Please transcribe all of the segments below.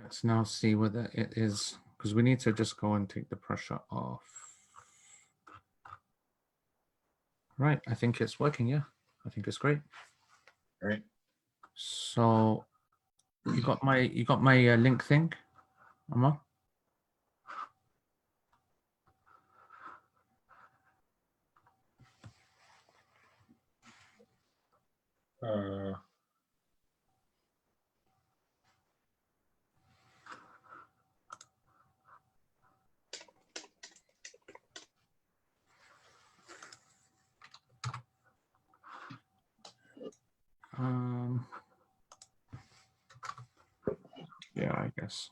Let's now see whether it is, because we need to just go and take the pressure off. Right, I think it's working, yeah. I think it's great. Great. So you got my link thing, Omar? Yeah, I guess.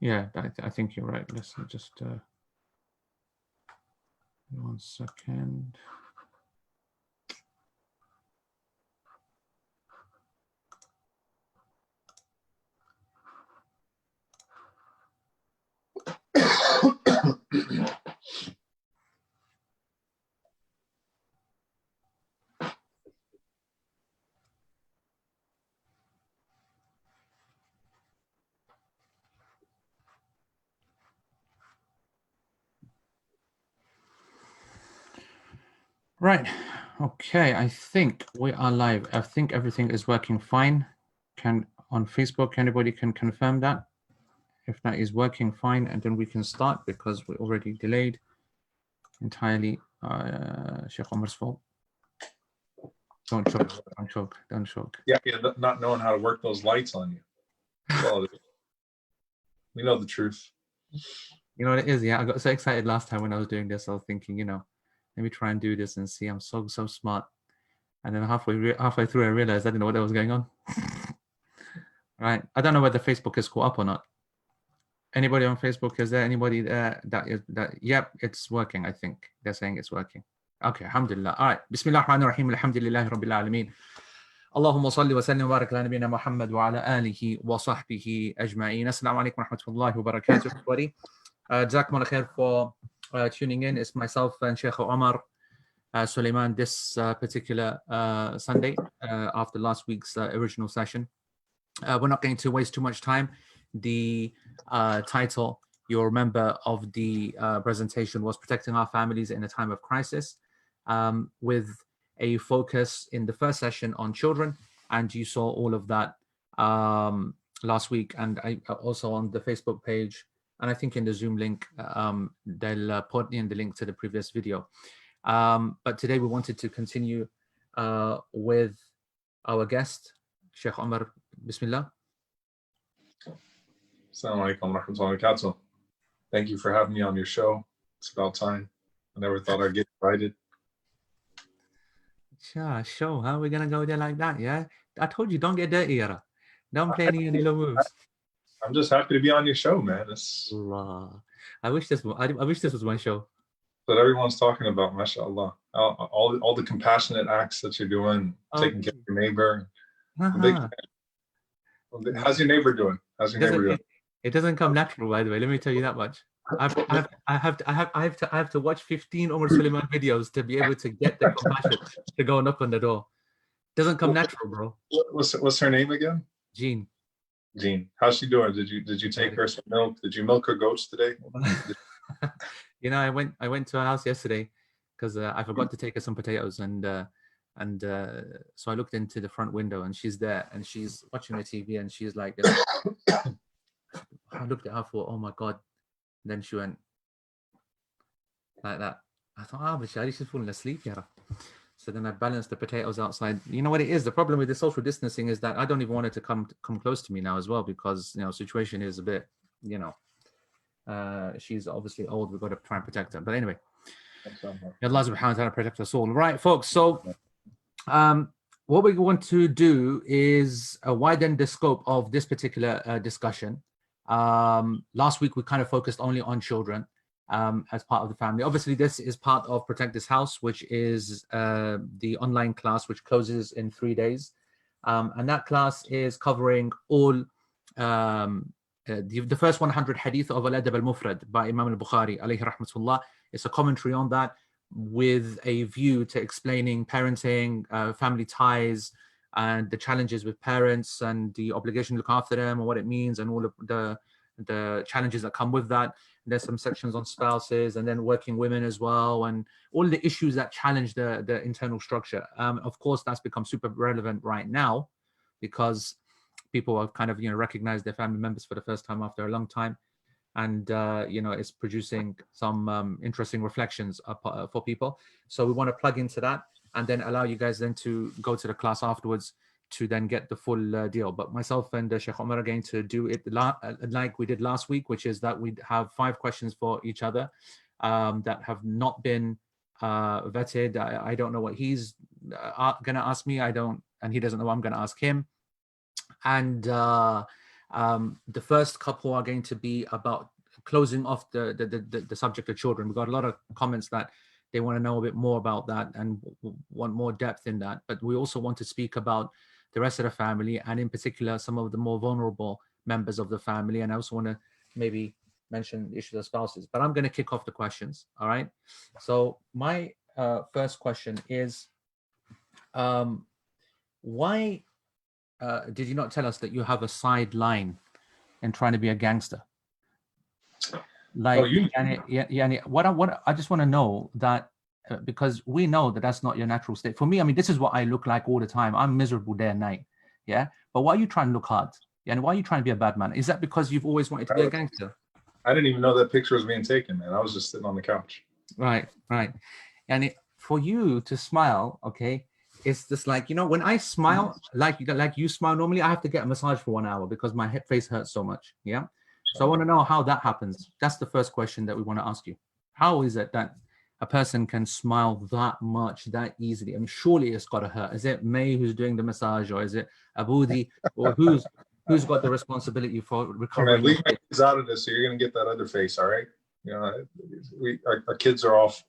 Yeah, I think you're right. Let's just 1 second. Right. Okay. I think we are live. I think everything is working fine. On Facebook, anybody can confirm that? If that is working fine, and then we can start because we're already delayed entirely. Sheikh Omar's fault. Don't choke. Don't choke. Don't choke. Yeah, not knowing how to work those lights on you. Well, we know the truth. You know what it is? Yeah, I got so excited last time when I was doing this. I was thinking, let me try and do this and see. I'm so smart. And then halfway through, I realized I didn't know what was going on. Right. I don't know whether Facebook is caught up or not. Anybody on Facebook? Is there anybody there that? Yep, it's working. I think they're saying it's working. Okay, alhamdulillah. All right. Bismillah ar-Rahman ar-Rahim. Alhamdulillahi Rabbil Alameen. اللهم وسلم وبارك على نبينا محمد وعلى آله وصحبه أجمعين. Assalamu alaikum wa rahmatullahi wa barakatuh, everybody. Jazakumullah khair for tuning in. It's myself and Sheikh Omar Suleiman this particular Sunday after last week's original session. We're not going to waste too much time. The title, you'll remember, of the presentation was Protecting Our Families in a Time of Crisis, with a focus in the first session on children. And you saw all of that last week, and I also on the Facebook page, and I think in the Zoom link, they'll put in the link to the previous video. But today we wanted to continue with our guest, Sheikh Omar. Bismillah. Assalamu alaikum wa rahmatullahi wa barakatuh. Thank you for having me on your show. It's about time. I never thought I'd get invited. Show, huh? We're gonna go there like that, yeah? I told you, don't get dirty, Yara. Don't play any little moves. I'm just happy to be on your show, man. Allah. I wish this was my show. That everyone's talking about, mashallah. All the compassionate acts that you're doing, taking care of your neighbor. How's your neighbor doing? It doesn't come natural, by the way. Let me tell you that much. I have to watch 15 Omar Suleiman videos to be able to get the compassion to go knock on the door. Doesn't come natural, bro. What's her name again? Jean. How's she doing? Did you take her some milk? Did you milk her goats today? I went to her house yesterday because I forgot to take her some potatoes, and so I looked into the front window, and she's there, and she's watching the TV, and she's like, I looked at her for, oh my God. And then she went like that. I thought, but she's falling asleep here. So then I balanced the potatoes outside. You know what it is? The problem with the social distancing is that I don't even want her to come close to me now as well, because situation is a bit, she's obviously old. We've got to try and protect her. But anyway, Allah subhanahu wa ta'ala protect us all. Right, folks. So what we want to do is widen the scope of this particular discussion. Last week we kind of focused only on children as part of the family. Obviously this is part of Protect This House, which is the online class which closes in 3 days, and that class is covering all the first 100 hadith of Al-Adab al-Mufrad by Imam al-Bukhari alayhi rahmatullah. It's a commentary on that with a view to explaining parenting, family ties, and the challenges with parents and the obligation to look after them and what it means and all of the challenges that come with that. There's some sections on spouses and then working women as well, and all the issues that challenge the internal structure. Of course, that's become super relevant right now because people have kind of, recognized their family members for the first time after a long time. And, it's producing some interesting reflections for people. So we want to plug into that and then allow you guys then to go to the class afterwards to then get the full deal. But myself and Sheikh Omar are going to do it like we did last week, which is that we have 5 questions for each other that have not been vetted. I don't know what he's going to ask me. And he doesn't know what I'm going to ask him. And the first couple are going to be about closing off the subject of children. We've got a lot of comments that they want to know a bit more about that and want more depth in that. But we also want to speak about the rest of the family, and in particular, some of the more vulnerable members of the family. And I also want to maybe mention the issues of spouses. But I'm going to kick off the questions, all right? So my first question is, why did you not tell us that you have a sideline in trying to be a gangster? Like, what I just want to know that because we know that that's not your natural state. For me, I mean, this is what I look like all the time. I'm miserable day and night. Yeah. But why are you trying to look hard? And why are you trying to be a bad man? Is that because you've always wanted to be a gangster? I didn't even know that picture was being taken, man. I was just sitting on the couch. Right. And for you to smile, okay, it's just like, when I smile, like you smile normally, I have to get a massage for 1 hour because my face hurts so much. Yeah. So I want to know how that happens. That's the first question that we want to ask you. How is it that a person can smile that much, that easily? I mean, surely it's got to hurt. Is it May who's doing the massage, or is it Aboudi, or who's got the responsibility for recovering? Leave my kids out of this, so you're going to get that other face, all right? Our kids are off.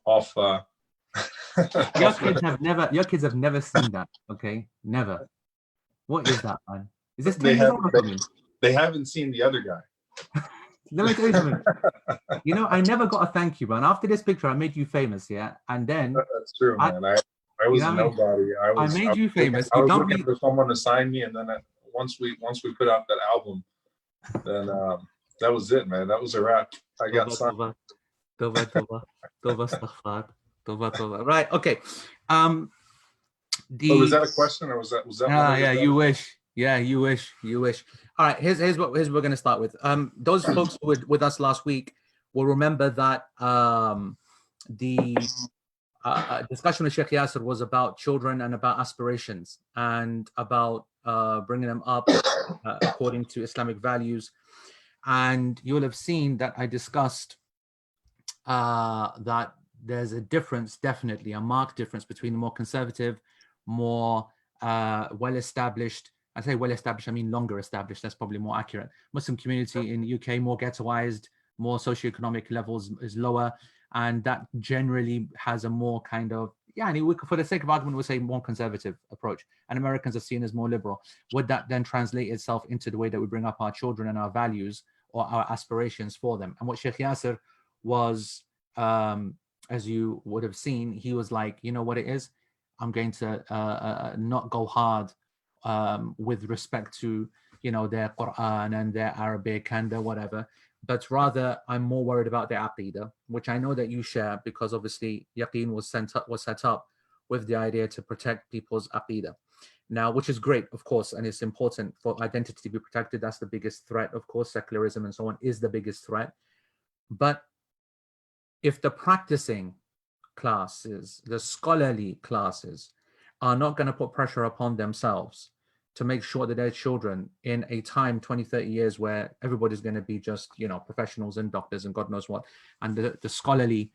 Your kids have never seen that, okay? Never. What is that, man? Is this they haven't seen the other guy. Let me tell you something. I never got a thank you, man. After this picture, I made you famous, yeah? And then... That's true, man. I was nobody. I made you famous. I was looking for someone to sign me, and then once we put out that album, then that was it, man. That was a wrap. I got signed. Right, okay. Was that a question, or was that? Yeah, you wish. Yeah, you wish. All right, here's what we're going to start with. Those folks who were with us last week will remember that the discussion with Sheikh Yasser was about children and about aspirations and about bringing them up according to Islamic values. And you'll have seen that I discussed that there's a difference, definitely a marked difference between the more conservative, more well-established. I say well-established, I mean longer established. That's probably more accurate. Muslim community in the UK, more ghettoized, more socioeconomic levels is lower. And that generally has a more kind of, for the sake of argument, we'll say more conservative approach. And Americans are seen as more liberal. Would that then translate itself into the way that we bring up our children and our values or our aspirations for them? And what Sheikh Yasser was, as you would have seen, he was like, you know what it is? I'm going to not go hard with respect to, their Quran and their Arabic and their whatever, but rather I'm more worried about their Aqidah, which I know that you share, because obviously Yaqeen was set up with the idea to protect people's Aqidah. Now, which is great, of course, and it's important for identity to be protected. That's the biggest threat, of course. Secularism and so on is the biggest threat. But if the practicing classes, the scholarly classes, are not going to put pressure upon themselves to make sure that their children, in a time 20, 30 years where everybody's going to be just, professionals and doctors and God knows what, and the scholarly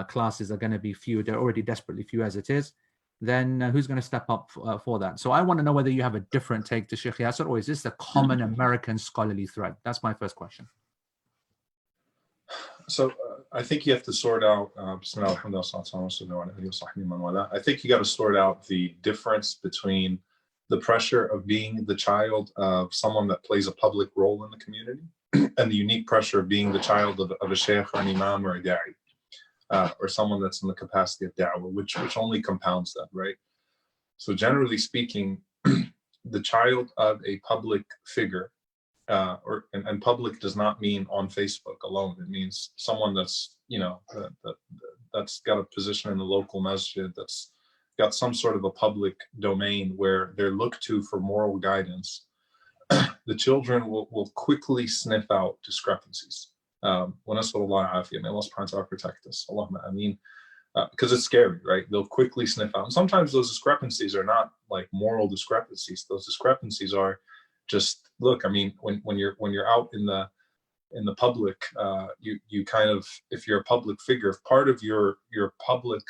classes are going to be few, they're already desperately few as it is, then who's going to step up for that? So I want to know whether you have a different take to Sheikh Yasser, or is this a common American scholarly thread? That's my first question. So I think you have to sort out, I think you got to sort out the difference between the pressure of being the child of someone that plays a public role in the community and the unique pressure of being the child of a sheikh or an imam or a da'i, or someone that's in the capacity of da'wah, which only compounds that, right? So generally speaking, the child of a public figure, and public does not mean on Facebook alone. It means someone that's, that's got a position in the local masjid, that's got some sort of a public domain where they're looked to for moral guidance. The children will quickly sniff out discrepancies. May Allah subhanahu wa ta'ala protect us. Allahumma ameen. Because it's scary, right? They'll quickly sniff out. And sometimes those discrepancies are not like moral discrepancies. Those discrepancies are just, look, I mean, when you're out in the public, you kind of, if you're a public figure, if part of your public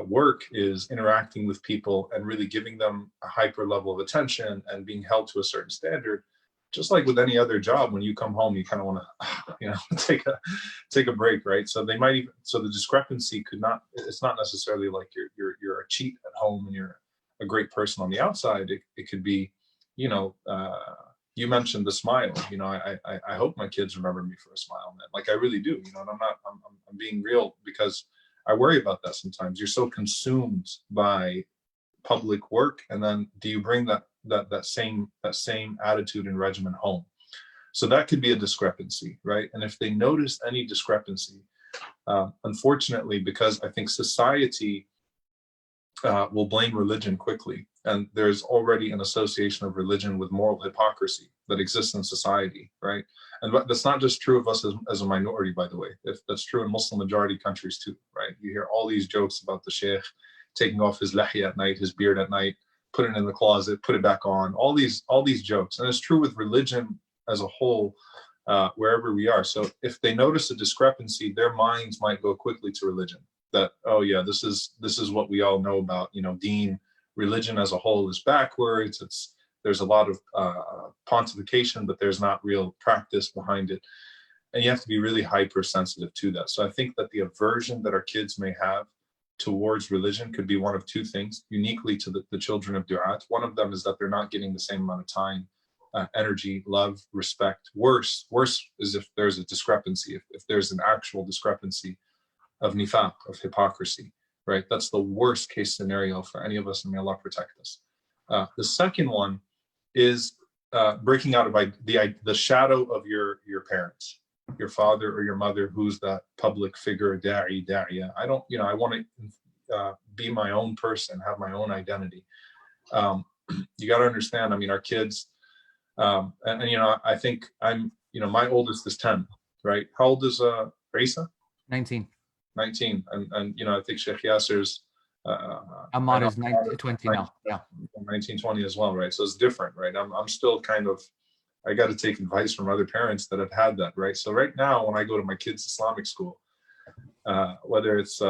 work is interacting with people and really giving them a hyper level of attention and being held to a certain standard, just like with any other job, when you come home, you kind of want to, take a break, right? So they might even, so the discrepancy could not, it's not necessarily like you're a cheat at home and you're a great person on the outside. It could be, you mentioned the smile. I hope my kids remember me for a smile, man. Like I really do, and I'm being real, because I worry about that sometimes. You're so consumed by public work, and then do you bring that same attitude and regimen home? So that could be a discrepancy, right? And if they notice any discrepancy, unfortunately, because I think society will blame religion quickly, and there's already an association of religion with moral hypocrisy that exists in society, right? And that's not just true of us as a minority, by the way. If that's true in Muslim majority countries too, right? You hear all these jokes about the sheikh taking off his lahya at night, his beard at night, put it in the closet, put it back on, all these jokes. And it's true with religion as a whole, wherever we are. So if they notice a discrepancy, their minds might go quickly to religion. That, oh yeah, this is what we all know about, Deen. Religion as a whole is backwards. There's a lot of pontification, but there's not real practice behind it. And you have to be really hypersensitive to that. So I think that the aversion that our kids may have towards religion could be one of two things, uniquely to the children of du'at. One of them is that they're not getting the same amount of time, energy, love, respect. Worse is if there's a discrepancy, if there's an actual discrepancy of nifaq, of hypocrisy, right? That's the worst case scenario for any of us, and may Allah protect us. The second one is breaking out of the shadow of your parents, your father or your mother, who's that public figure, da'iya. I want to be my own person, have my own identity. You got to understand, our kids, I think my oldest is 10, right? How old is Raisa? 19. 19, and I think Sheikh Yasser's Ahmad is 20 now. Yeah, 19, 20 as well, right? So it's different, right? I'm still kind of, I got to take advice from other parents that have had that, right? So right now, when I go to my kids' Islamic school, whether it's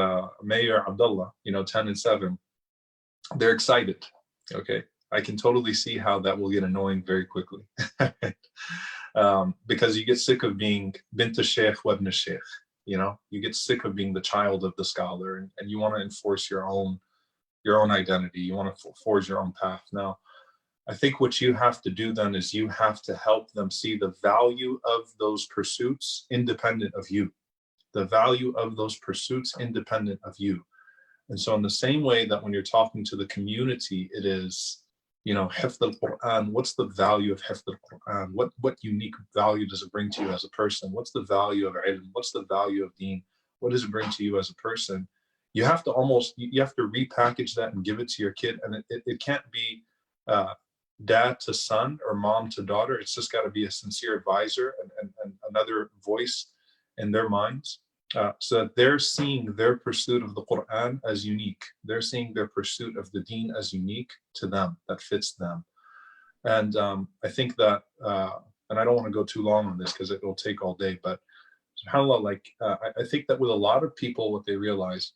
May or Abdullah, 10 and 7, they're excited. Okay, I can totally see how that will get annoying very quickly, because you get sick of being bint al-sheikh wa ibn al-sheikh. You get sick of being the child of the scholar, and you want to enforce your own identity. You want to forge your own path. Now, I think what you have to do then is you have to help them see the value of those pursuits independent of you. The value of those pursuits independent of you. And so in the same way that when you're talking to the community, it is, hifd al-Quran, what's the value of hifd al-Quran? What unique value does it bring to you as a person? What's the value of ilm? What's the value of deen? What does it bring to you as a person? You have to repackage that and give it to your kid. And it can't be dad to son or mom to daughter. It's just got to be a sincere advisor and another voice in their minds. So that they're seeing their pursuit of the Quran as unique. They're seeing their pursuit of the deen as unique to them, that fits them. And I think that, and I don't want to go too long on this because it will take all day, but subhanAllah, I think that with a lot of people, what they realize,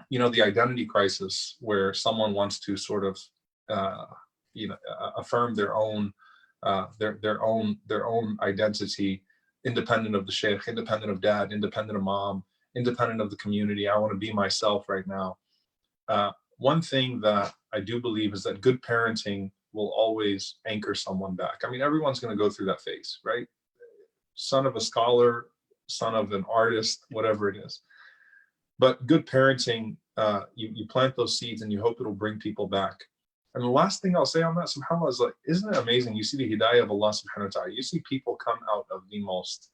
the identity crisis where someone wants to sort of, affirm their own identity, independent of the sheikh, independent of dad, independent of mom, independent of the community. I want to be myself right now. One thing that I do believe is that good parenting will always anchor someone back. Everyone's going to go through that phase, right? Son of a scholar, son of an artist, whatever it is. But good parenting, you plant those seeds and you hope it'll bring people back. And the last thing I'll say on that, subhanAllah, is like, isn't it amazing? You see the hidayah of Allah subhanahu wa ta'ala. You see people come out of the most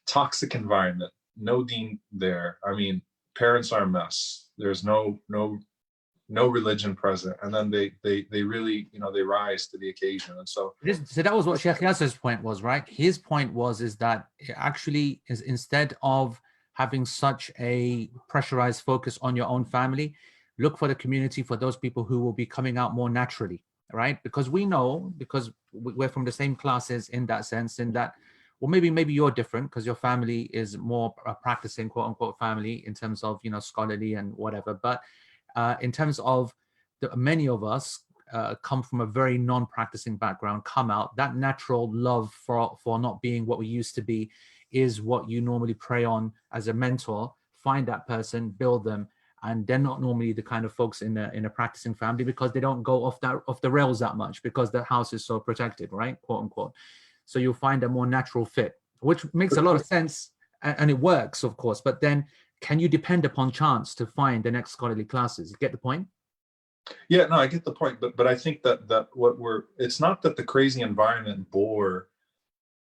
toxic environment, no deen there. I mean, parents are a mess. There's no religion present, and then they really, you know, they rise to the occasion. And so that was what Sheikh Yasser's point was, right? His point was is that it actually is, instead of having such a pressurized focus on your own family, look for the community, for those people who will be coming out more naturally, right? Because we know, because we're from the same classes in that sense, in that, well, maybe you're different because your family is more practicing, quote unquote, family in terms of, you know, scholarly and whatever. But in terms of many of us come from a very non-practicing background, come out, that natural love for not being what we used to be is what you normally prey on as a mentor. Find that person, build them, and they're not normally the kind of folks in a practicing family, because they don't go off the rails that much, because the house is so protected, right, quote unquote. So you'll find a more natural fit, which makes a lot of sense, and it works, of course. But then, can you depend upon chance to find the next scholarly classes? You get the point? Yeah, no, I get the point. But I think that it's not that the crazy environment bore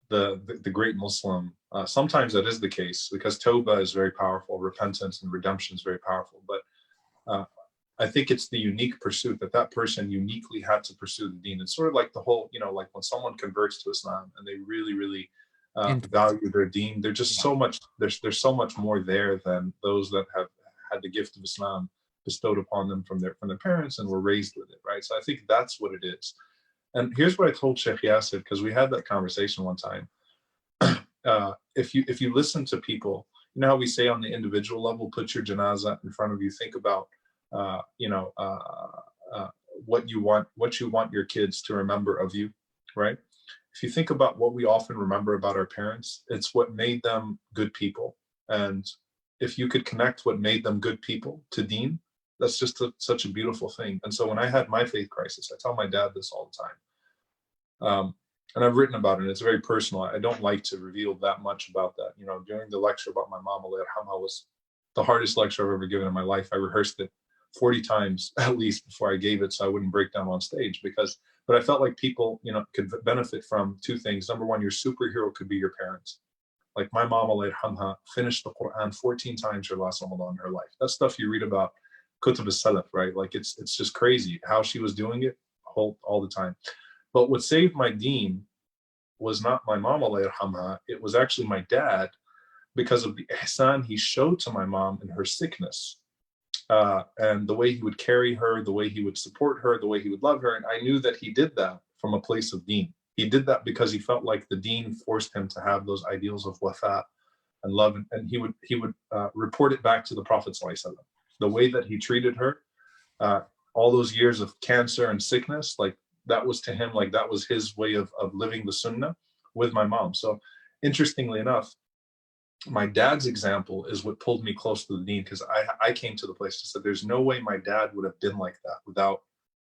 the great Muslim. Sometimes that is the case, because tawbah is very powerful, repentance and redemption is very powerful. But I think it's the unique pursuit that person uniquely had to pursue the deen. It's sort of like the whole, you know, like when someone converts to Islam and they really, really value their deen, there's just so much, there's so much more there than those that have had the gift of Islam bestowed upon them from their parents and were raised with it, right? So I think that's what it is. And here's what I told Sheikh Yasser, because we had that conversation one time. If you listen to people, you know how we say on the individual level, put your janazah in front of you, think about what you want your kids to remember of you, right? If you think about what we often remember about our parents, it's what made them good people. And if you could connect what made them good people to deen, that's just such a beautiful thing. And so when I had my faith crisis, I tell my dad this all the time. And I've written about it, and it's very personal. I don't like to reveal that much about that. You know, during the lecture about my mom, Allah yarhamha, was the hardest lecture I've ever given in my life. I rehearsed it 40 times at least before I gave it, so I wouldn't break down on stage. But I felt like people, you know, could benefit from two things. Number one, your superhero could be your parents. Like my mom, Allah yarhamha, finished the Quran 14 times her last Ramadan in her life. That's stuff you read about Kutub al-Salaf, right? Like it's just crazy how she was doing it all the time. But what saved my deen was not my mom, Allah yarhamha, it was actually my dad, because of the ihsan he showed to my mom in her sickness. And the way he would carry her, the way he would support her, the way he would love her. And I knew that he did that from a place of deen. He did that because he felt like the deen forced him to have those ideals of wafa and love. And he would report it back to the Prophet ﷺ. The way that he treated her, all those years of cancer and sickness, like that was to him, like that was his way of living the sunnah with my mom. So interestingly enough, my dad's example is what pulled me close to the deen, because I came to the place to say there's no way my dad would have been like that without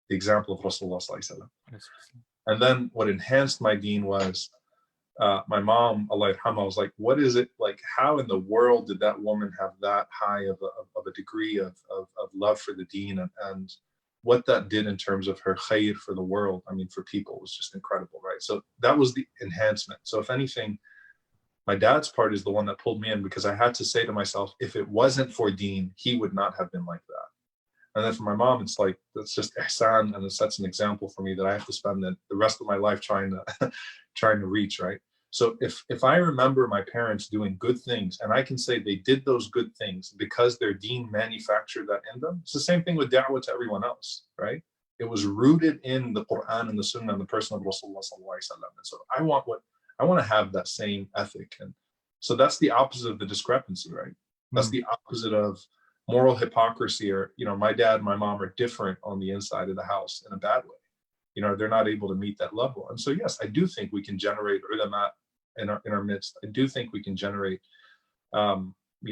the example of Rasulullah sallallahu alaihi wasallam. And then what enhanced my deen was my mom, Allah yarhamha, was like, what is it, like how in the world did that woman have that high of a degree of love for the deen, and what that did in terms of her khair for the world, I mean for people, was just incredible, right? So that was the enhancement. So if anything, my dad's part is the one that pulled me in, because I had to say to myself, if it wasn't for deen, he would not have been like that. And then for my mom, it's like, that's just ihsan, and it sets an example for me that I have to spend the rest of my life trying to reach, right? So if I remember my parents doing good things, and I can say they did those good things because their deen manufactured that in them, it's the same thing with da'wah to everyone else, right? It was rooted in the Quran and the Sunnah and the person of Rasulullah sallallahu alaihi wasallam. And so I want to have that same ethic. And so that's the opposite of the discrepancy, right? That's the opposite of moral hypocrisy, or, you know, my dad and my mom are different on the inside of the house in a bad way. You know, they're not able to meet that level. And so, yes, I do think we can generate ulama in our midst. I do think we can generate, we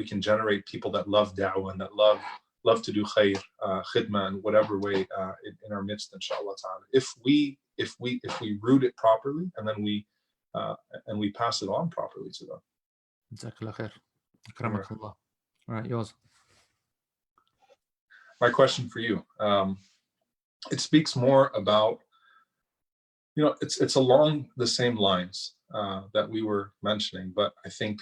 can generate people that love da'wah and that love to do khair, khidmah, in whatever way in our midst, inshallah ta'ala. If we root it properly, and then we pass it on properly to them. Jazakallah khair. Akramakallah. All right, yours. my question for you, it speaks more about, it's along the same lines that we were mentioning, but I think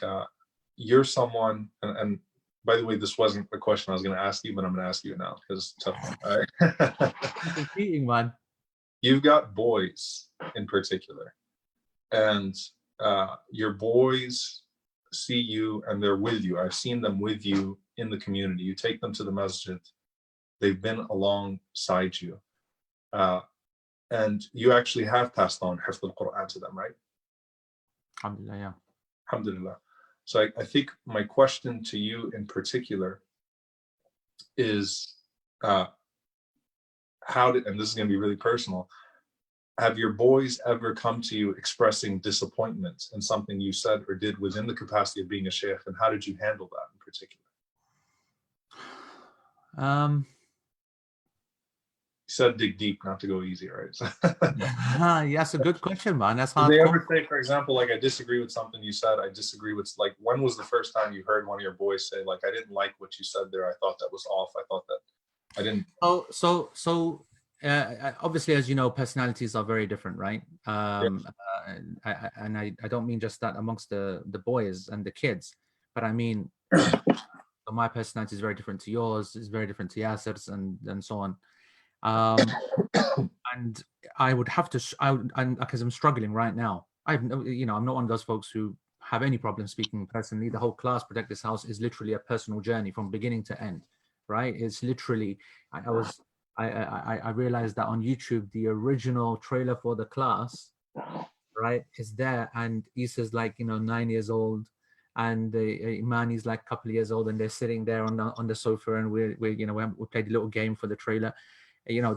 you're someone, and by the way, this wasn't a question I was going to ask you, but I'm going to ask you now because it's a tough one. All right. Competing, man. You've got boys in particular, and your boys see you and they're with you. I've seen them with you in the community. You take them to the masjid. They've been alongside you. And you actually have passed on Hifz al-Quran to them, right? Alhamdulillah, yeah. Alhamdulillah. So I think my question to you in particular is, and this is going to be really personal, have your boys ever come to you expressing disappointment in something you said or did within the capacity of being a sheikh, and how did you handle that in particular? You said dig deep, not to go easy, right? Yeah, that's a good question, man. That's hard. Did they ever say, for example, like, I disagree with something you said, I disagree with, like, when was the first time you heard one of your boys say, like, I didn't like what you said there, I thought that was off, I thought that I didn't. Obviously, as you know, personalities are very different, right? Yes. I don't mean just that amongst the boys and the kids, but I mean, so my personality is very different to yours, is very different to Yasser's, and so on. And I would have to, because I'm struggling right now. I'm not one of those folks who have any problem speaking personally. The whole class Protect This House is literally a personal journey from beginning to end, right? It's literally, I realized that on YouTube, the original trailer for the class, right, is there, and Issa's like 9 years old, and the Imani's like a couple of years old, and they're sitting there on the we played a little game for the trailer.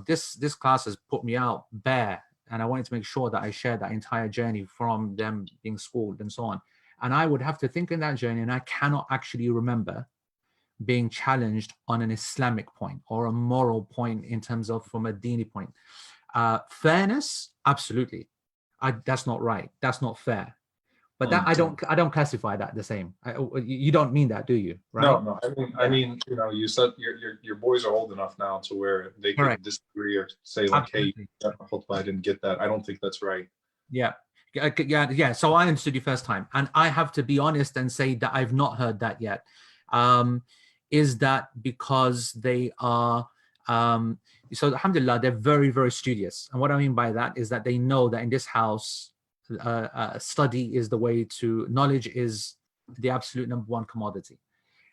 This class has put me out bare, and I wanted to make sure that I shared that entire journey from them being schooled and so on. And I would have to think in that journey, and I cannot actually remember being challenged on an Islamic point or a moral point in terms of from a Dini point. Fairness, absolutely. That's not right. That's not fair. But that I don't classify that the same. You don't mean that, do you? Right? No. I mean, you said your boys are old enough now to where they can disagree or say like, absolutely. Hey, I didn't get that. I don't think that's right. Yeah. So I understood you first time, and I have to be honest and say that I've not heard that yet. Is that because they are? So alhamdulillah, they're very, very studious, and what I mean by that is that they know that in this house, study is the way to, knowledge is the absolute number one commodity.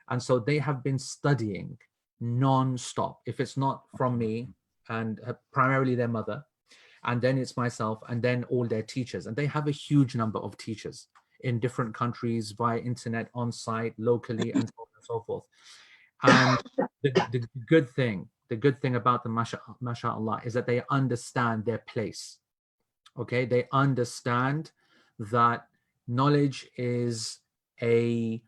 And so they have been studying non-stop. If it's not from me, and primarily their mother, and then it's myself, and then all their teachers. And they have a huge number of teachers in different countries via internet, on site, locally, and so on and so forth. And the good thing about the mashallah is that they understand their place. Okay, they understand that knowledge is a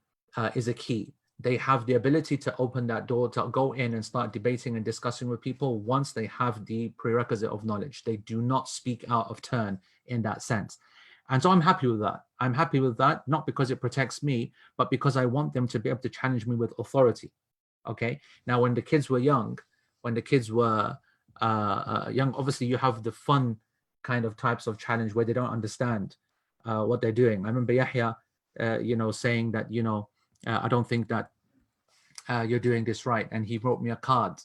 key. They have the ability to open that door, to go in and start debating and discussing with people once they have the prerequisite of knowledge. They do not speak out of turn in that sense. And so I'm happy with that. I'm happy with that, not because it protects me, but because I want them to be able to challenge me with authority. Okay, now when the kids were young, obviously you have the fun kind of types of challenge where they don't understand what they're doing. I remember Yahya, saying that, I don't think that you're doing this right. And he wrote me a card,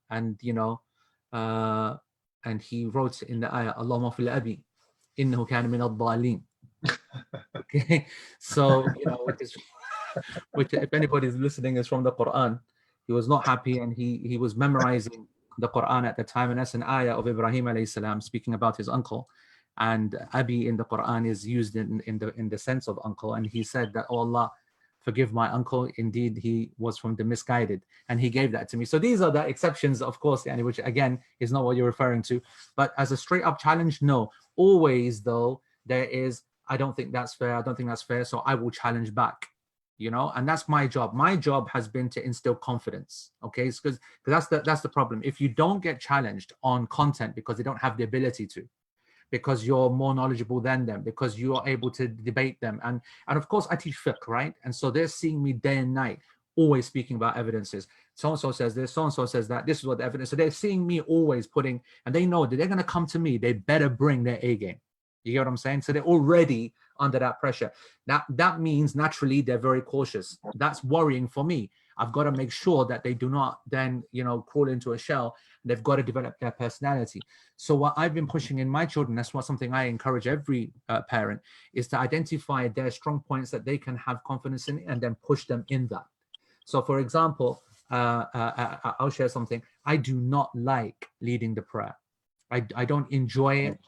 and, and he wrote in the ayah, Allahumma fil abi, innahu kana min ad-dhalin. Okay, so, which if anybody's listening is from the Quran. He was not happy, and he was memorizing the Quran at the time, and that's an ayah of Ibrahim alayhi salam speaking about his uncle, and Abi in the Quran is used in the sense of uncle, and he said that, oh Allah, forgive my uncle, indeed he was from the misguided, and he gave that to me. So these are the exceptions, of course, which again is not what you're referring to, but as a straight up challenge, no. Always though, there is, I don't think that's fair, so I will challenge back. And that's my job. My job has been to instill confidence. Okay, because that's the problem. If you don't get challenged on content because they don't have the ability to, because you're more knowledgeable than them, because you are able to debate them, and of course I teach fiqh, right? And so they're seeing me day and night always speaking about evidences. So-and-so says this, so-and-so says that, this is what the evidence. So they're seeing me always putting, and they know that they're going to come to me. They better bring their A game. You get what I'm saying? So they're already under that pressure. Now, that means naturally they're very cautious. That's worrying for me. I've got to make sure that they do not then, crawl into a shell. They've got to develop their personality. So what I've been pushing in my children, that's something I encourage every parent, is to identify their strong points that they can have confidence in and then push them in that. So for example, I'll share something. I do not like leading the prayer. I don't enjoy it.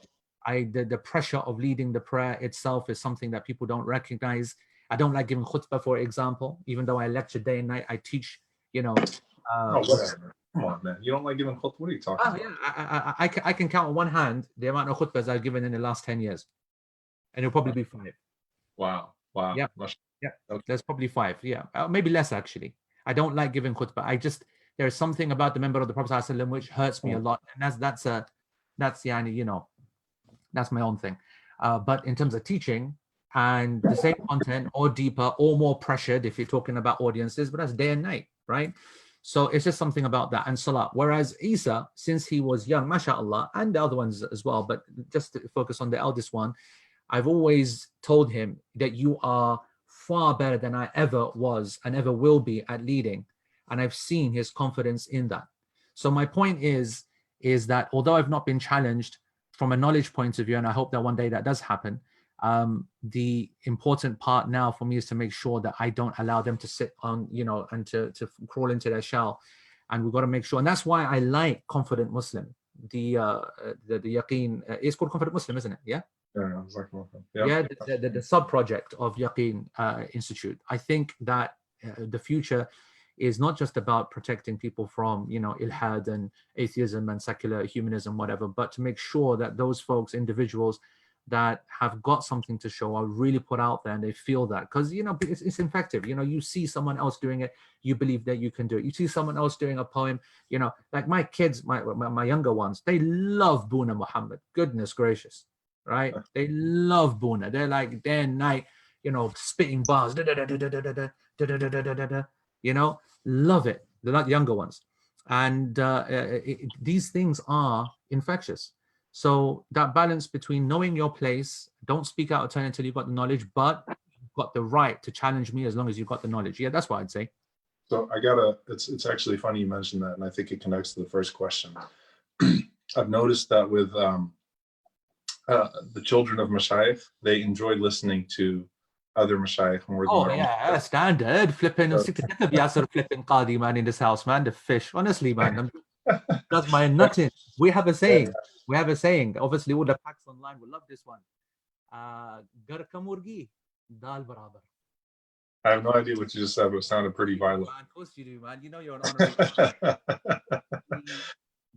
The pressure of leading the prayer itself is something that people don't recognize. I don't like giving khutbah, for example, even though I lecture day and night. I teach, whatever. Come on, man. You don't like giving khutbah? What are you talking about? Yeah, I can count on one hand the amount of khutbahs I've given in the last 10 years. And it'll probably be 5. Wow. Yeah. Okay. There's probably 5. Yeah. Maybe less, actually. I don't like giving khutbah. There's something about the member of the Prophet ﷺ which hurts me a lot. And that's my own thing. But in terms of teaching and the same content or deeper or more pressured, if you're talking about audiences, but that's day and night, right? So it's just something about that and salah. Whereas Isa, since he was young, mashallah, and the other ones as well, but just to focus on the eldest one, I've always told him that you are far better than I ever was and ever will be at leading. And I've seen his confidence in that. So my point is that although I've not been challenged from a knowledge point of view, and I hope that one day that does happen, the important part now for me is to make sure that I don't allow them to sit on, and to crawl into their shell. And we've got to make sure. And that's why I like Confident Muslim. The Yaqeen, it's called Confident Muslim, isn't it? Yeah? Yeah, exactly. Yeah, the sub-project of Yaqeen Institute. I think that the future is not just about protecting people from, ilhad and atheism and secular humanism, whatever, but to make sure that those folks, individuals that have got something to show are really put out there and they feel that. Because, it's infective. You see someone else doing it, you believe that you can do it. You see someone else doing a poem, like my kids, my younger ones, they love Buna Muhammad. Goodness gracious, right? They love Buna. They're like day and night, spitting bars, love it. They're not younger ones. And these things are infectious. So that balance between knowing your place, don't speak out of turn until you've got the knowledge, but you've got the right to challenge me as long as you've got the knowledge. Yeah, that's what I'd say. So it's actually funny you mentioned that, and I think it connects to the first question. I've noticed that with the children of Mashayikh, they enjoy listening to other Mashayikh more than their own. Standard. Flipping Qadi, man, in this house, man. The fish. Honestly, man. That's my nothing. We have a saying. Obviously, all the packs online will love this one. Garka murgi, dal barabar. I have no idea what you just said, but it sounded pretty violent. Man, of course you do, man. You're an honorable.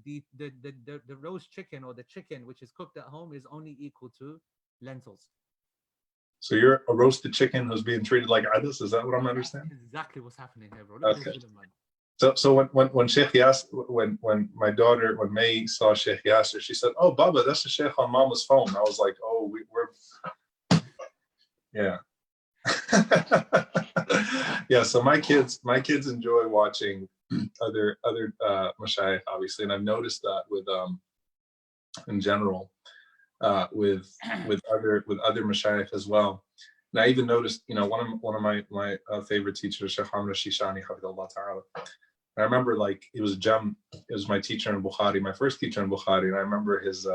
The roast chicken or the chicken which is cooked at home is only equal to lentils. So you're a roasted chicken who's being treated like adis? Is that what I'm understanding? That's exactly what's happening here, bro. Look at this video, man. So when Sheikh Yasser, when my daughter, when May saw Sheikh Yasser, she said, "Oh, Baba, that's the Sheikh on Mama's phone." I was like, "Oh, we're yeah." Yeah, so my kids enjoy watching other mashayikh, obviously, and I've noticed that with in general with other mashayikh as well. And I even noticed, one of my favorite teachers, Sheikh Hamra Shishani, Hafidullah Ta'ala. I remember, like, it was my teacher in Bukhari, my first teacher in Bukhari, and I remember his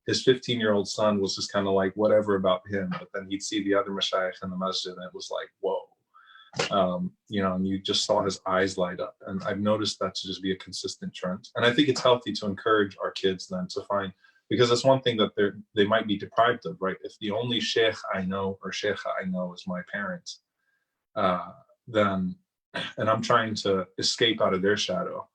15-year-old son was just kind of like whatever about him, but then he'd see the other mashayikh in the masjid and it was like, whoa, and you just saw his eyes light up. And I've noticed that to just be a consistent trend. And I think it's healthy to encourage our kids then to find, because that's one thing that they might be deprived of, right? If the only sheikh I know or sheikha I know is my parents, then, and I'm trying to escape out of their shadow,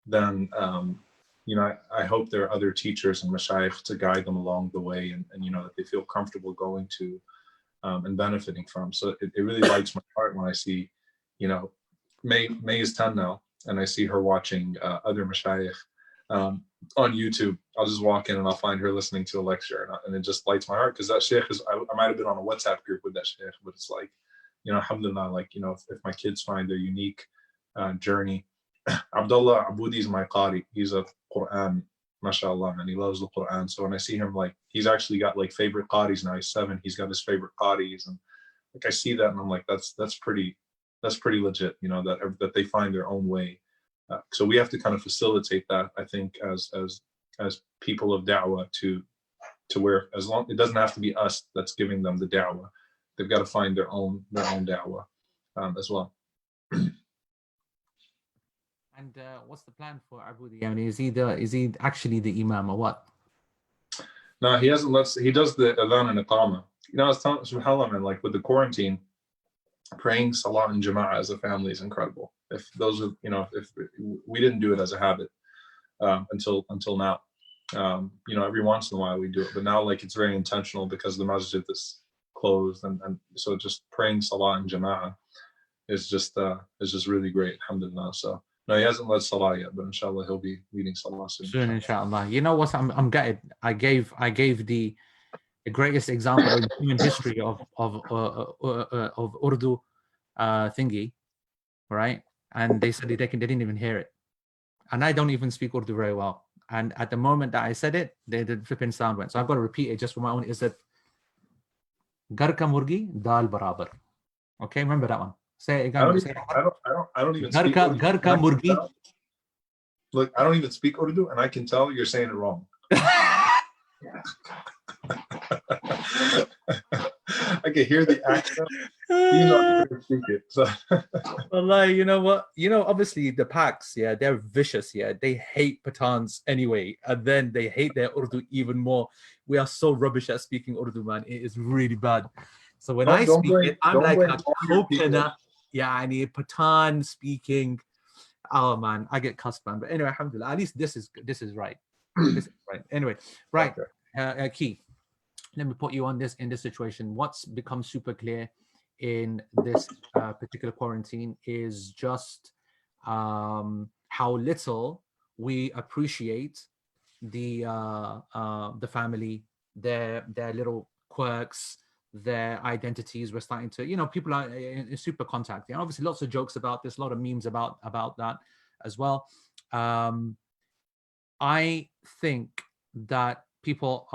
then I hope there are other teachers and mashayikh to guide them along the way, and that they feel comfortable going to and benefiting from. So it really lights my heart when I see, May is 10 now, and I see her watching other mashayikh on YouTube. I'll just walk in and I'll find her listening to a lecture, and it just lights my heart, because that sheikh is, I might have been on a WhatsApp group with that sheikh, but it's like, alhamdulillah, like, if my kids find their unique journey. Abdullah Aboudi is my qari. He's a Quran, mashallah, and he loves the Quran. So when I see him, like, he's actually got like favorite qaris now. He's 7. He's got his favorite qaris, and like I see that, and I'm like, that's pretty legit, you know, that they find their own way. So we have to kind of facilitate that, I think, as people of da'wah, to where, as long, it doesn't have to be us that's giving them the da'wah. They've got to find their own da'wah as well. And what's the plan for Aboudi? I mean, is he actually the imam or what? No, he hasn't. He does the adhan and iqama. You know, I was telling subhanAllah, man, like with the quarantine, praying salah and jama'ah as a family is incredible. If those are, you know, if we didn't do it as a habit until now, you know, every once in a while we do it, but now, like, it's very intentional because the masjid is closed, and so just praying salah and jama'ah is just really great, alhamdulillah. So no, he hasn't led salah yet, but inshallah he'll be leading salah soon. Soon, inshallah. You know what? I'm gutted. I gave the greatest example in human history of Urdu thingy, right? And they said they didn't even hear it. And I don't even speak Urdu very well. And at the moment that I said it, the flipping sound went. So I've got to repeat it just for my own. Is that Gar ka murgi dal barabar? Okay, remember that one. Say it again. I don't even Gar speak ka Urdu. murgi. Look, I don't even speak Urdu, and I can tell you're saying it wrong. I can hear the accent. You know, speak it. So. Wallahi, you know what? You know, obviously the Paks, yeah, they're vicious, yeah. They hate Pathans anyway, and then they hate their Urdu even more. We are so rubbish at speaking Urdu, man. It is really bad. So when I speak it, I'm like a coconut. Yeah, I need Pathan speaking. Oh man, I get cussed, man. But anyway, alhamdulillah, at least this is right. This is right. Anyway, right. Okay. Key. Let me put you on this in this situation. What's become super clear in this particular quarantine is just how little we appreciate the family, their little quirks, their identities. We're starting to, you know, people are in super contact. And obviously lots of jokes about this, a lot of memes about that as well. I think that people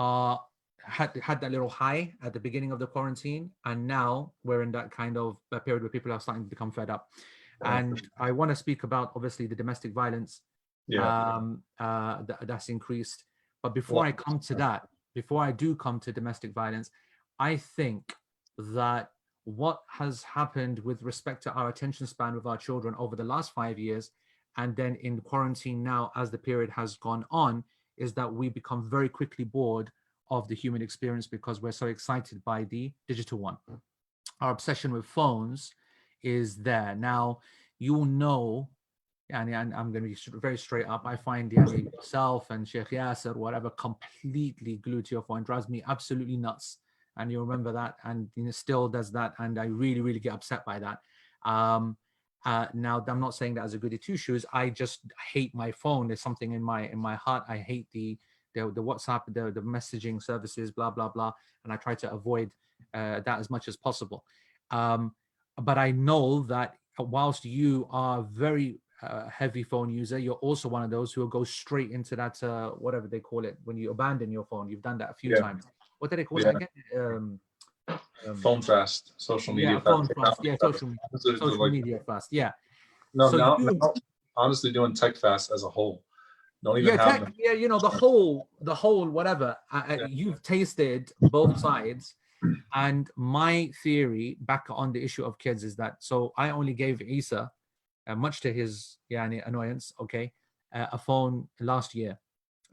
had that little high at the beginning of the quarantine, and now we're in that kind of period where people are starting to become fed up. And I want to speak about obviously the domestic violence that's increased. But before I come to that, before I do come to domestic violence, I think that what has happened with respect to our attention span with our children over the last 5 years, and then in quarantine now as the period has gone on, is that we become very quickly bored of the human experience because we're so excited by the digital one. Our obsession with phones is there. Now, you'll know, and I'm going to be very straight up, I find yourself and Sheikh Yasser, whatever, completely glued to your phone. It drives me absolutely nuts. And you remember that, and it still does that, and I really, really get upset by that. Now, I'm not saying that as a goody two shoes. I just hate my phone. There's something in my heart. I hate the WhatsApp, the messaging services, blah blah blah, and I try to avoid that as much as possible. But I know that whilst you are a very heavy phone user, you're also one of those who will go straight into that whatever they call it when you abandon your phone. You've done that a few times. What do they call that again? Phone fast, social media fast. Phone fast. Yeah, social media fast. Yeah. No, so now honestly doing tech fast as a whole. Don't even have tech, you know, the whole whatever. You've tasted both sides, and my theory back on the issue of kids is that, so I only gave Isa, much to his annoyance, a phone last year.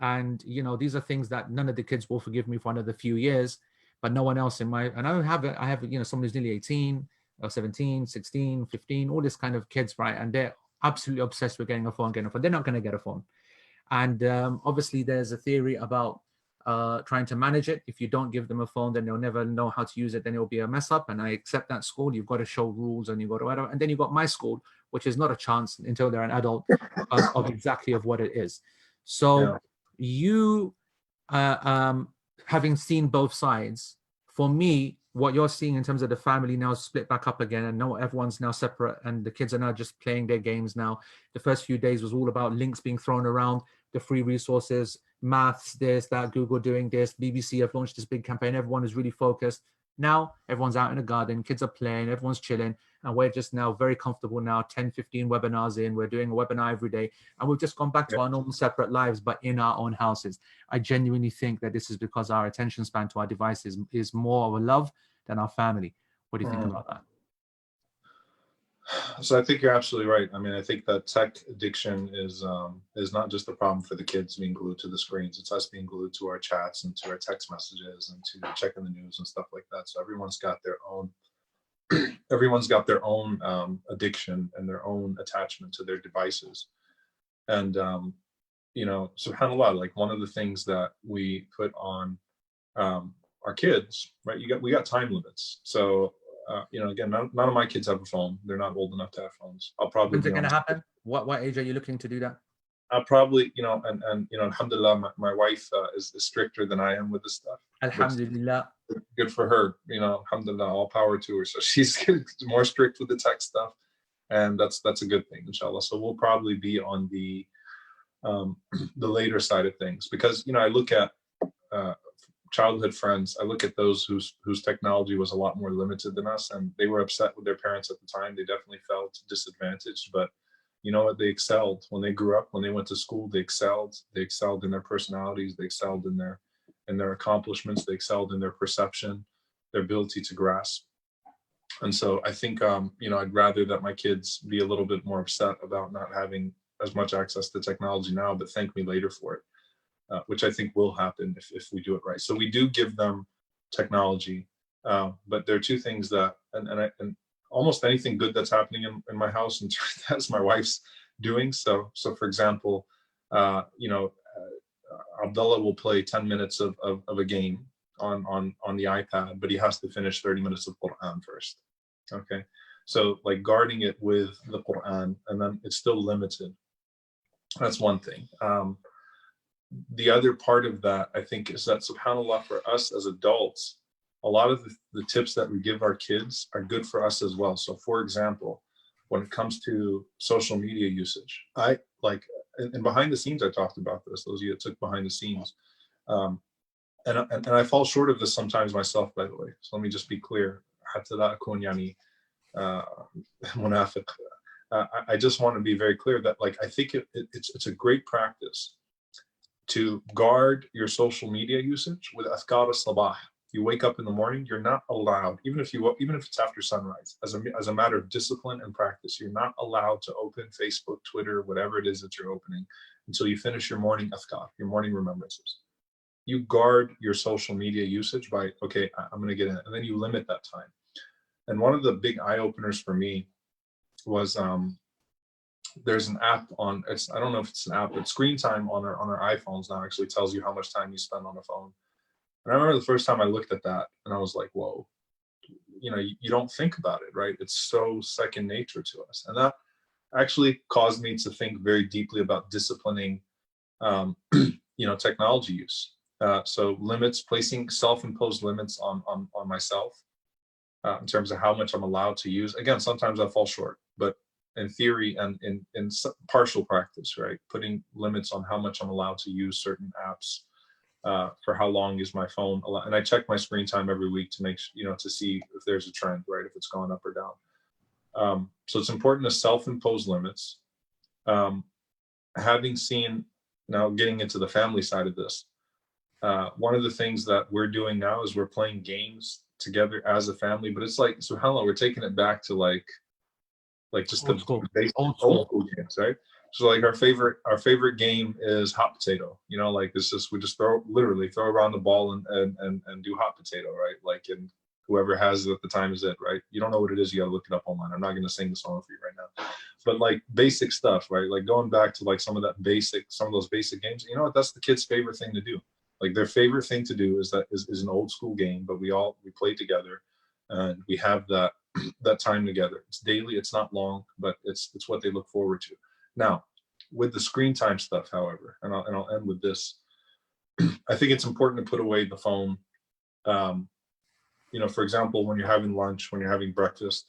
And, you know, these are things that none of the kids will forgive me for another few years, but no one else and I have, you know, someone who's nearly 18 or 17, 16, 15, all this kind of kids, right? And they're absolutely obsessed with getting a phone. They're not going to get a phone. And obviously there's a theory about trying to manage it. If you don't give them a phone, then they'll never know how to use it. Then it'll be a mess up. And I accept that school. You've got to show rules and you've got to whatever. And then you've got my school, which is not a chance until they're an adult of exactly of what it is. So you, having seen both sides, for me, what you're seeing in terms of the family now split back up again, and now everyone's now separate, and the kids are now just playing their games now. The first few days was all about links being thrown around, the free resources, maths, this, that, Google doing this, BBC have launched this big campaign. Everyone is really focused. Now everyone's out in the garden, kids are playing, everyone's chilling, and we're just now very comfortable now, 10, 15 webinars in, we're doing a webinar every day, and we've just gone back to our normal separate lives, but in our own houses. I genuinely think that this is because our attention span to our devices is more of a love than our family. What do you think about that? So I think you're absolutely right. I mean, I think that tech addiction is not just a problem for the kids being glued to the screens. It's us being glued to our chats and to our text messages and to checking the news and stuff like that. So everyone's got their own addiction and their own attachment to their devices. And you know, subhanAllah, like one of the things that we put on our kids, right? We got time limits. So you know, again, none of my kids have a phone. They're not old enough to have phones. I'll probably. When's it going to happen? What age are you looking to do that? I'll probably, you know, and you know, alhamdulillah, my wife is stricter than I am with this stuff. Alhamdulillah. Good for her, you know, alhamdulillah, all power to her. So she's more strict with the tech stuff, and that's a good thing, inshallah. So we'll probably be on the later side of things, because, you know, I look at childhood friends, I look at those whose technology was a lot more limited than us, and they were upset with their parents at the time. They definitely felt disadvantaged, but you know what? They excelled when they grew up. When they went to school, they excelled. They excelled in their personalities. They excelled in their accomplishments. They excelled in their perception, their ability to grasp. And so I think, you know, I'd rather that my kids be a little bit more upset about not having as much access to technology now, but thank me later for it. Which I think will happen if we do it right. So we do give them technology, but there are two things that, and almost anything good that's happening in my house, and that's my wife's doing. So for example, you know, Abdullah will play 10 minutes of a game on the iPad, but he has to finish 30 minutes of Quran first. Okay, so like guarding it with the Quran, and then it's still limited. That's one thing. The other part of that, I think, is that subhanAllah, for us as adults, a lot of the tips that we give our kids are good for us as well. So for example, when it comes to social media usage, I like, and behind the scenes, I talked about this, those of you that took behind the scenes. And I fall short of this sometimes myself, by the way. So let me just be clear. I just want to be very clear that, like, I think it's a great practice to guard your social media usage with azkar al-sabah. You wake up in the morning, you're not allowed, even if it's after sunrise, as a matter of discipline and practice, you're not allowed to open Facebook, Twitter, whatever it is that you're opening, until you finish your morning azkar, your morning remembrances. You guard your social media usage by, okay, I'm going to get in, and then you limit that time. And one of the big eye openers for me was there's an app on, I don't know if it's an app, but screen time on our iPhones now actually tells you how much time you spend on the phone. And I remember the first time I looked at that and I was like, whoa, you know, you don't think about it, right? It's so second nature to us. And that actually caused me to think very deeply about disciplining, you know, technology use. So limits, placing self-imposed limits on myself in terms of how much I'm allowed to use. Again, sometimes I fall short, but in theory and in partial practice, right? Putting limits on how much I'm allowed to use certain apps, for how long is my phone allowed. And I check my screen time every week to make, you know, to see if there's a trend, right? If it's gone up or down. So it's important to self-impose limits. Having seen, now getting into the family side of this, one of the things that we're doing now is we're playing games together as a family, but it's like, subhanAllah, we're taking it back to like just the basic old school games, right? So like our favorite game is hot potato. You know, like it's just, we just literally throw around the ball and do hot potato, right? Like, and whoever has it at the time is it, right? You don't know what it is, you gotta look it up online. I'm not gonna sing the song for you right now. But like basic stuff, right? Like going back to like some of those basic games, you know what, that's the kids' favorite thing to do. Like their favorite thing to do is an old school game, but we play together and we have that time together. It's daily, it's not long, but it's what they look forward to. Now, with the screen time stuff, however, and I'll end with this, I think it's important to put away the phone for example, when you're having lunch, when you're having breakfast,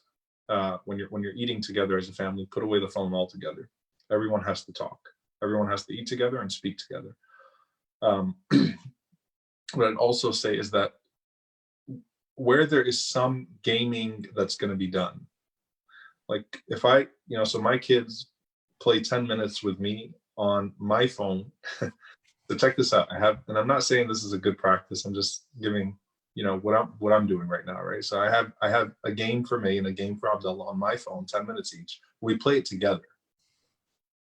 when you're eating together as a family, put away the phone altogether. Everyone has to talk. Everyone has to eat together and speak together. What I'd also say is that where there is some gaming that's going to be done, like if I, so my kids play 10 minutes with me on my phone. So check this out. And I'm not saying this is a good practice. I'm just giving, what I'm doing right now, right? So I have a game for me and a game for Abdullah on my phone, 10 minutes each. We play it together.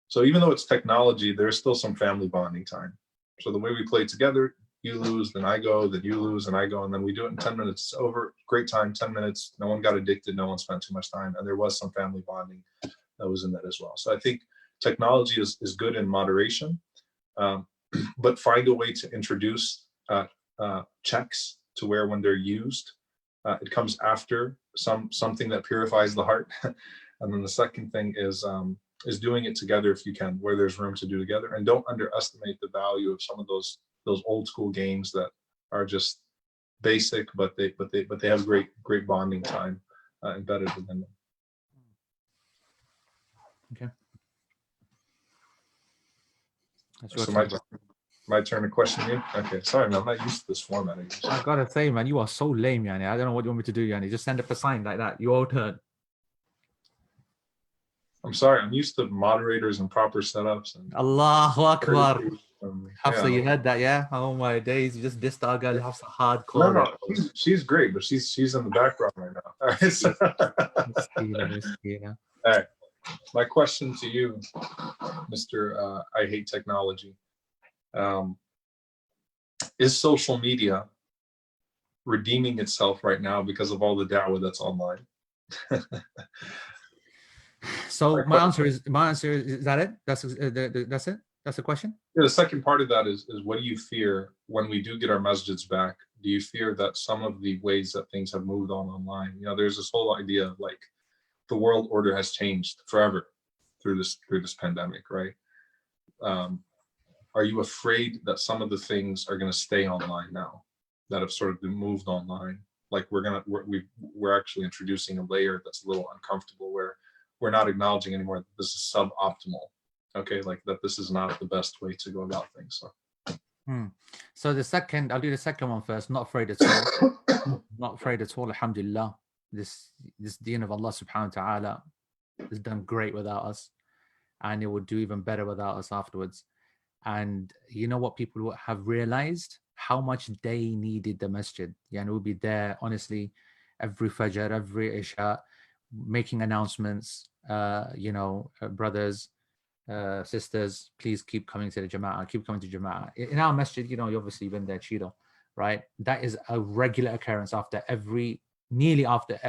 So even though it's technology, there's still some family bonding time. So the way we play together, you lose, then I go, then you lose, and I go, and then we do it in 10 minutes. It's over. Great time, 10 minutes. No one got addicted. No one spent too much time. And there was some family bonding that was in that as well. So I think technology is good in moderation, but find a way to introduce checks to where when they're used, it comes after something that purifies the heart. And then the second thing is doing it together if you can, where there's room to do together. And don't underestimate the value of some of those old school games that are just basic, but they have great bonding time embedded within them. Okay. So my turn to question you. Okay, sorry, man, I'm not used to this format. I gotta say, man, you are so lame, Yani. I don't know what you want me to do, Yani. Just send up a sign like that. Your turn. I'm sorry, I'm used to moderators and proper setups. And Allahu Akbar. Hafsa, yeah. you heard that, yeah? Oh my days, you just dissed our girl Hafsa hardcore. No, she's great, but she's in the background right now. All right, so. All right. My question to you, Mr. I Hate Technology, is social media redeeming itself right now because of all the da'wah that's online? So my answer is that it? That's it? That's the question? Yeah, the second part of that is what do you fear when we do get our masjids back? Do you fear that some of the ways that things have moved on online, there's this whole idea of like the world order has changed forever through this pandemic, right? Are you afraid that some of the things are going to stay online now that have sort of been moved online? Like we're actually introducing a layer that's a little uncomfortable where we're not acknowledging anymore that this is suboptimal. Okay, like that this is not the best way to go about things. So I'll do the second one first. Not afraid at all. Not afraid at all. Alhamdulillah. This deen of Allah subhanahu wa ta'ala has done great without us, and it will do even better without us afterwards. And you know what people have realized? How much they needed the masjid. We'll be there, honestly, every Fajr, every Isha, making announcements, brothers, sisters, please keep coming to the Jama'ah, keep coming to Jama'ah. In our masjid, you obviously been there, Cheeto, right? That is a regular occurrence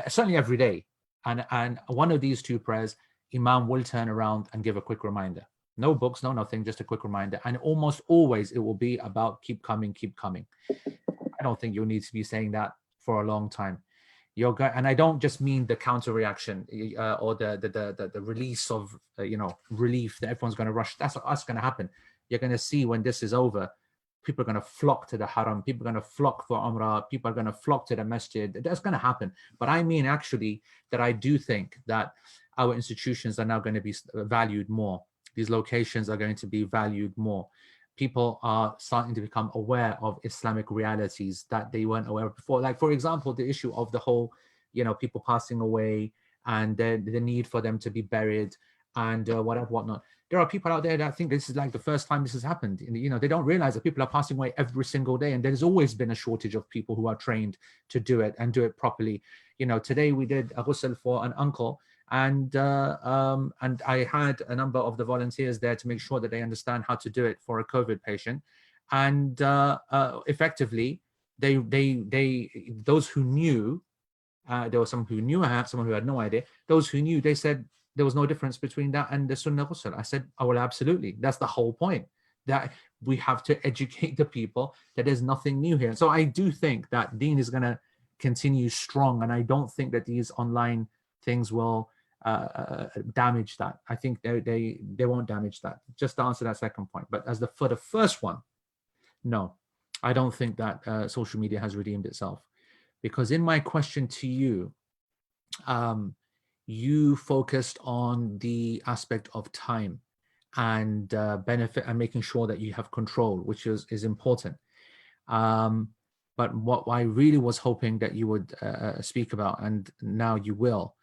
certainly every day. And one of these two prayers, Imam will turn around and give a quick reminder. No books, no nothing, just a quick reminder. And almost always it will be about keep coming, keep coming. I don't think you'll need to be saying that for a long time. And I don't just mean the counter reaction or the release of relief that everyone's going to rush. That's going to happen. You're going to see when this is over, people are going to flock to the haram. People are going to flock for umrah. People are going to flock to the masjid. That's going to happen. But I mean actually that I do think that our institutions are now going to be valued more. These locations are going to be valued more. People are starting to become aware of Islamic realities that they weren't aware of before. Like, for example, the issue of the whole, people passing away and the need for them to be buried and whatnot. There are people out there that think this is like the first time this has happened. They don't realize that people are passing away every single day. And there's always been a shortage of people who are trained to do it and do it properly. Today we did a ghusl for an uncle. And I had a number of the volunteers there to make sure that they understand how to do it for a COVID patient. And effectively, those who knew, there were some who knew, someone who had no idea. Those who knew, they said there was no difference between that and the Sunnah Ghusl. I said, oh, well, absolutely. That's the whole point, that we have to educate the people that there's nothing new here. So I do think that Deen is going to continue strong. And I don't think that these online things will damage that. I think they won't damage that. Just to answer that second point. But for the first one, no, I don't think that social media has redeemed itself. because in my question to you, you focused on the aspect of time and benefit and making sure that you have control, which is important. But what I really was hoping that you would speak about, and now you will,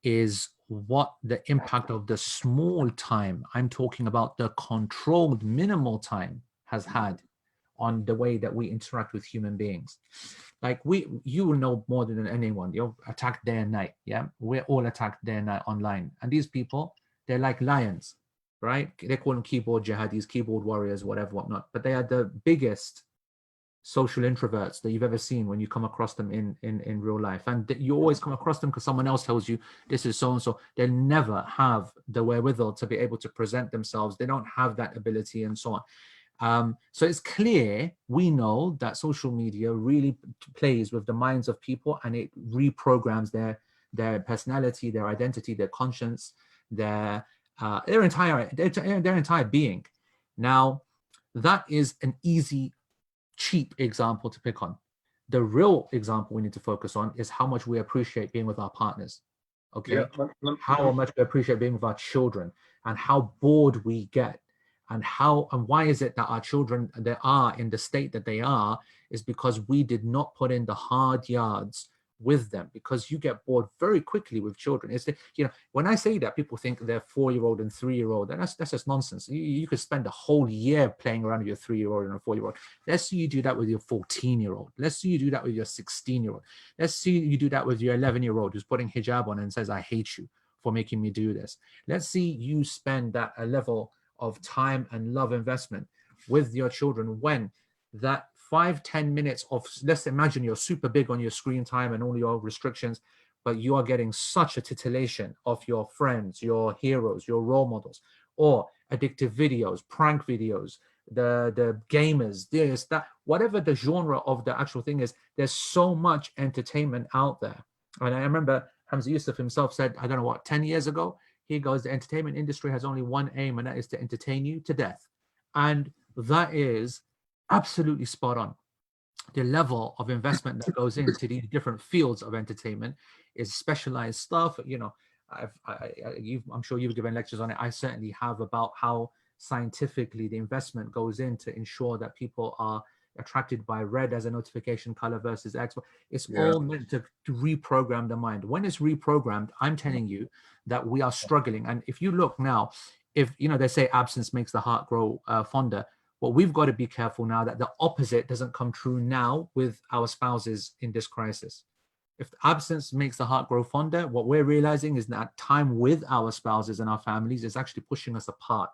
is what the impact of the small time, I'm talking about the controlled minimal time, has had on the way that we interact with human beings. Like you will know more than anyone, you're attacked day and night. Yeah, we're all attacked day and night online. And these people, they're like lions, right? They call them keyboard jihadis, keyboard warriors, whatever, whatnot. But they are the biggest social introverts that you've ever seen when you come across them in real life. And you always come across them because someone else tells you this is so-and-so. They'll never have the wherewithal to be able to present themselves. They don't have that ability and so on. So it's clear, we know that social media really plays with the minds of people, and it reprograms their personality, their identity, their conscience, their entire being. Now, that is an easy, cheap example to pick on. The real example we need to focus on is how much we appreciate being with our partners. Okay, yeah. How much we appreciate being with our children, and how bored we get. And why is it that our children, they are in the state that they are, is because we did not put in the hard yards with them, because you get bored very quickly with children. It's when I say that, people think they're 4-year-old and 3-year-old, and that's just nonsense. You could spend a whole year playing around with your 3-year-old and a 4-year-old. Let's see you do that with your 14-year-old. Let's see you do that with your 16-year-old. Let's see you do that with your 11-year-old who's putting hijab on and says, I hate you for making me do this. Let's see you spend that a level of time and love investment with your children, when that 5-10 minutes of, let's imagine you're super big on your screen time and all your restrictions, but you are getting such a titillation of your friends, your heroes, your role models, or addictive videos, prank videos, the gamers, this, that, whatever the genre of the actual thing is, there's so much entertainment out there. And I remember Hamza Yusuf himself said, I don't know what, 10 years ago, he goes, the entertainment industry has only one aim, and that is to entertain you to death. And that is absolutely spot on. The level of investment that goes into these different fields of entertainment is specialized stuff. I'm sure you've given lectures on it. I certainly have, about how scientifically the investment goes in to ensure that people are attracted by red as a notification color versus X. It's all meant to reprogram the mind. When it's reprogrammed, I'm telling you that we are struggling. And if you look now, if they say absence makes the heart grow fonder, well, we've got to be careful now that the opposite doesn't come true now with our spouses in this crisis. If absence makes the heart grow fonder, what we're realizing is that time with our spouses and our families is actually pushing us apart.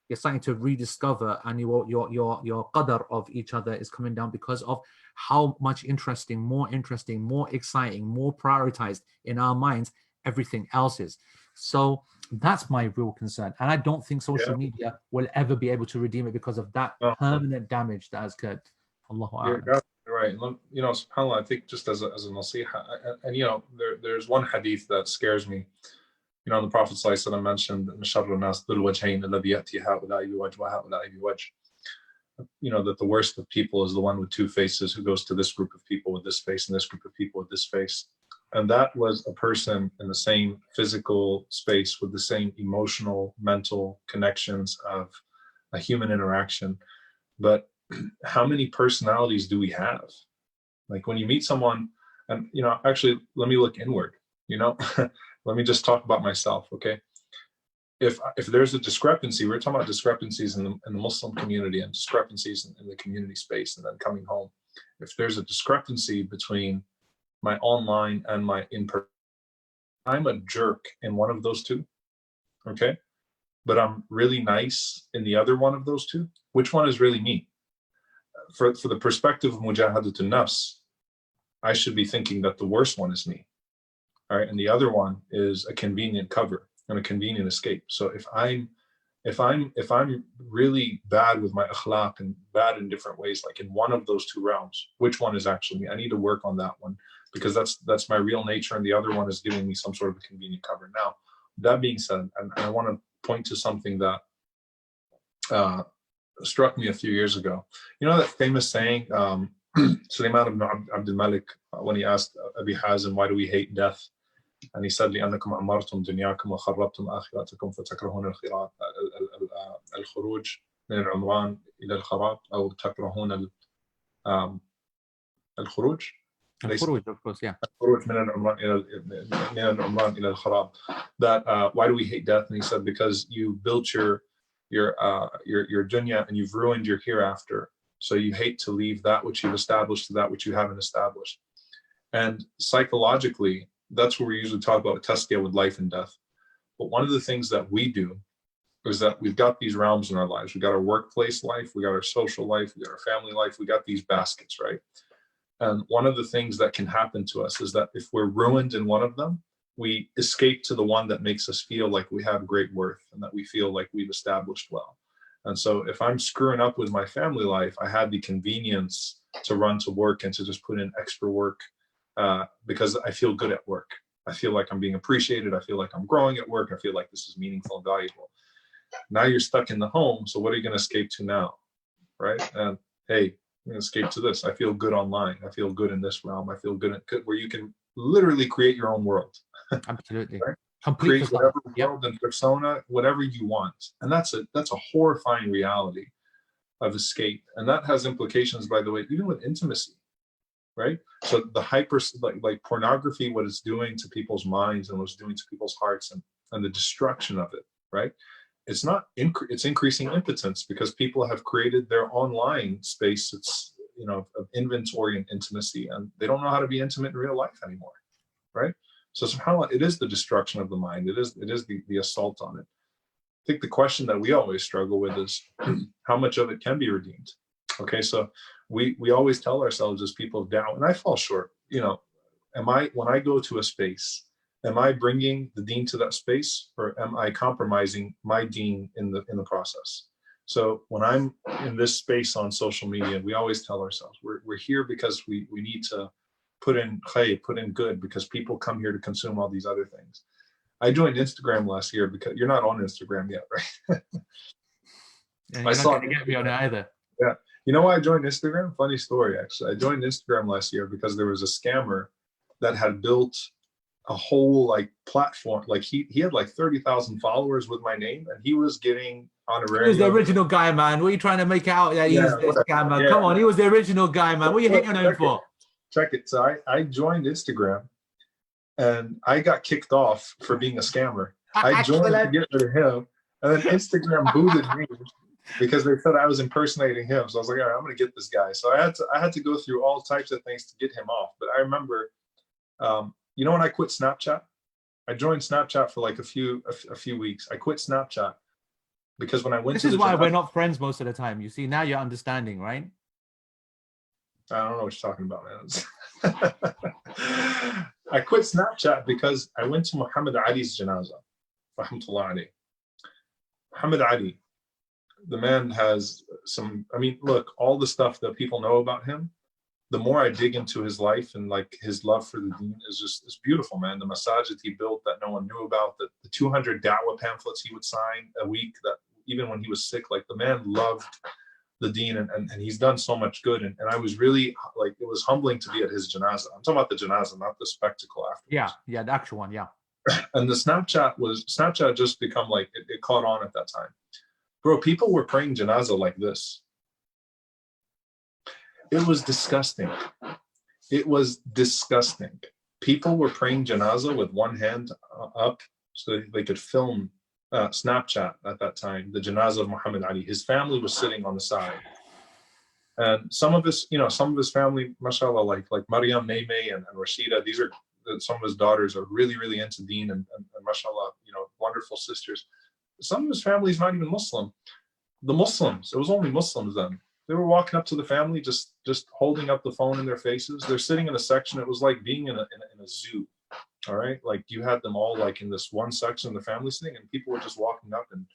You're starting to rediscover, and your qadar of each other is coming down because of how much more exciting, more prioritized in our minds everything else is. So that's my real concern. And I don't think social media will ever be able to redeem it because of that permanent damage that has occurred. Allahu A'lam. You're right. SubhanAllah, I think just as a nasiha, and there's one hadith that scares me. The Prophet ﷺ mentioned that the worst of people is the one with two faces, who goes to this group of people with this face and this group of people with this face. And that was a person in the same physical space with the same emotional, mental connections of a human interaction. But how many personalities do we have? Like when you meet someone, and actually, let me look inward. Let me just talk about myself, okay? If there's a discrepancy, we're talking about discrepancies in the Muslim community and discrepancies in the community space, and then coming home. If there's a discrepancy between my online and my in-person, I'm a jerk in one of those two, okay? But I'm really nice in the other one of those two. Which one is really me? For the perspective of mujahadatun nafs, I should be thinking that the worst one is me. All right, and the other one is a convenient cover and a convenient escape. So if I'm really bad with my akhlaq and bad in different ways, like in one of those two realms, which one is actually me? I need to work on that one, because that's my real nature, and the other one is giving me some sort of a convenient cover. Now, that being said, and I want to point to something that struck me a few years ago. That famous saying, Suleiman ibn Abd al-Malik, when he asked Abi Hazim, why do we hate death? And he said, لأنكم أمرتم دنياكم وخربتم آخرتكم فتكرهون الخروج من العمران إلى الخراب أو تكرهون الخروج. الخروج, of course, yeah. الخروج من العمران إلى الخراب. That why do we hate death? And he said, because you built your dunya and you've ruined your hereafter. So you hate to leave that which you've established to that which you haven't established. And psychologically, that's where we usually talk about a test scale with life and death. But one of the things that we do is that we've got these realms in our lives. We've got our workplace life, we got our social life, we got our family life, we got these baskets, right? And one of the things that can happen to us is that if we're ruined in one of them, we escape to the one that makes us feel like we have great worth and that we feel like we've established well. And so if I'm screwing up with my family life, I had the convenience to run to work and to just put in extra work because I feel good at work. I feel like I'm being appreciated. I feel like I'm growing at work. I feel like this is meaningful and valuable. Now you're stuck in the home. So what are you going to escape to now? Right? And hey, I'm going to escape to this. I feel good online. I feel good in this realm. I feel good at where you can literally create your own world. Absolutely. Right? Complete create whatever world and persona, whatever you want. And that's a horrifying reality of escape. And that has implications, by the way, even with intimacy, right? So the like pornography, what it's doing to people's minds and what it's doing to people's hearts and the destruction of it, right? It's not, it's increasing impotence because people have created their online space. It's, of inventory and intimacy, and they don't know how to be intimate in real life anymore, right? So subhanAllah, it is the destruction of the mind. It is the assault on it. I think the question that we always struggle with is how much of it can be redeemed. Okay, so we always tell ourselves as people of doubt, and I fall short. When I go to a space, am I bringing the deen to that space, or am I compromising my deen in the process? So when I'm in this space on social media, we always tell ourselves we're here because we need to put in good, because people come here to consume all these other things. I joined Instagram last year because you're not on Instagram yet, right? And you're not going to get me on it either. Yeah. You know why I joined Instagram? Funny story, actually. I joined Instagram last year because there was a scammer that had built a whole platform. Like he had 30,000 followers with my name, and he was getting honorarium. He was the original guy, man. What are you trying to make out? Yeah, he's this guy, man. Yeah. Come on, he was the original guy, man. What are you hating on him for? Check it. So I joined Instagram, and I got kicked off for being a scammer. I joined to get rid of him, and then Instagram booted me because they said I was impersonating him. So I was like, all right, I'm going to get this guy. So I had to go through all types of things to get him off. But I remember, when I quit Snapchat, I joined Snapchat for like a few weeks. I quit Snapchat because when I went this is why we're not friends most of the time. You see, now you're understanding, right? I don't know what you're talking about, man. I quit Snapchat because I went to Muhammad Ali's janazah, rahmatullah alayh. Muhammad Ali, the man has look, all the stuff that people know about him, the more I dig into his life and his love for the deen it's beautiful, man. The masajid he built that no one knew about, the 200 da'wah pamphlets he would sign a week, that even when he was sick, the man loved the deen, and he's done so much good. And I was really it was humbling to be at his janazah. I'm talking about the janazah, not the spectacle afterwards. Yeah, the actual one, yeah. And the Snapchat just become it caught on at that time. Bro, people were praying janazah like this. It was disgusting. It was disgusting. People were praying janazah with one hand up so they could film Snapchat at that time, the janazah of Muhammad Ali. His family was sitting on the side. And some of his family, mashallah, like Maryam, Maymay, and Rashida, these are some of his daughters are really, really into deen and mashallah, wonderful sisters. Some of his family is not even Muslim. The Muslims, it was only Muslims then. They were walking up to the family, just holding up the phone in their faces. They're sitting in a section. It was like being in a zoo. All right, you had them all in this one section of the family sitting, and people were just walking up and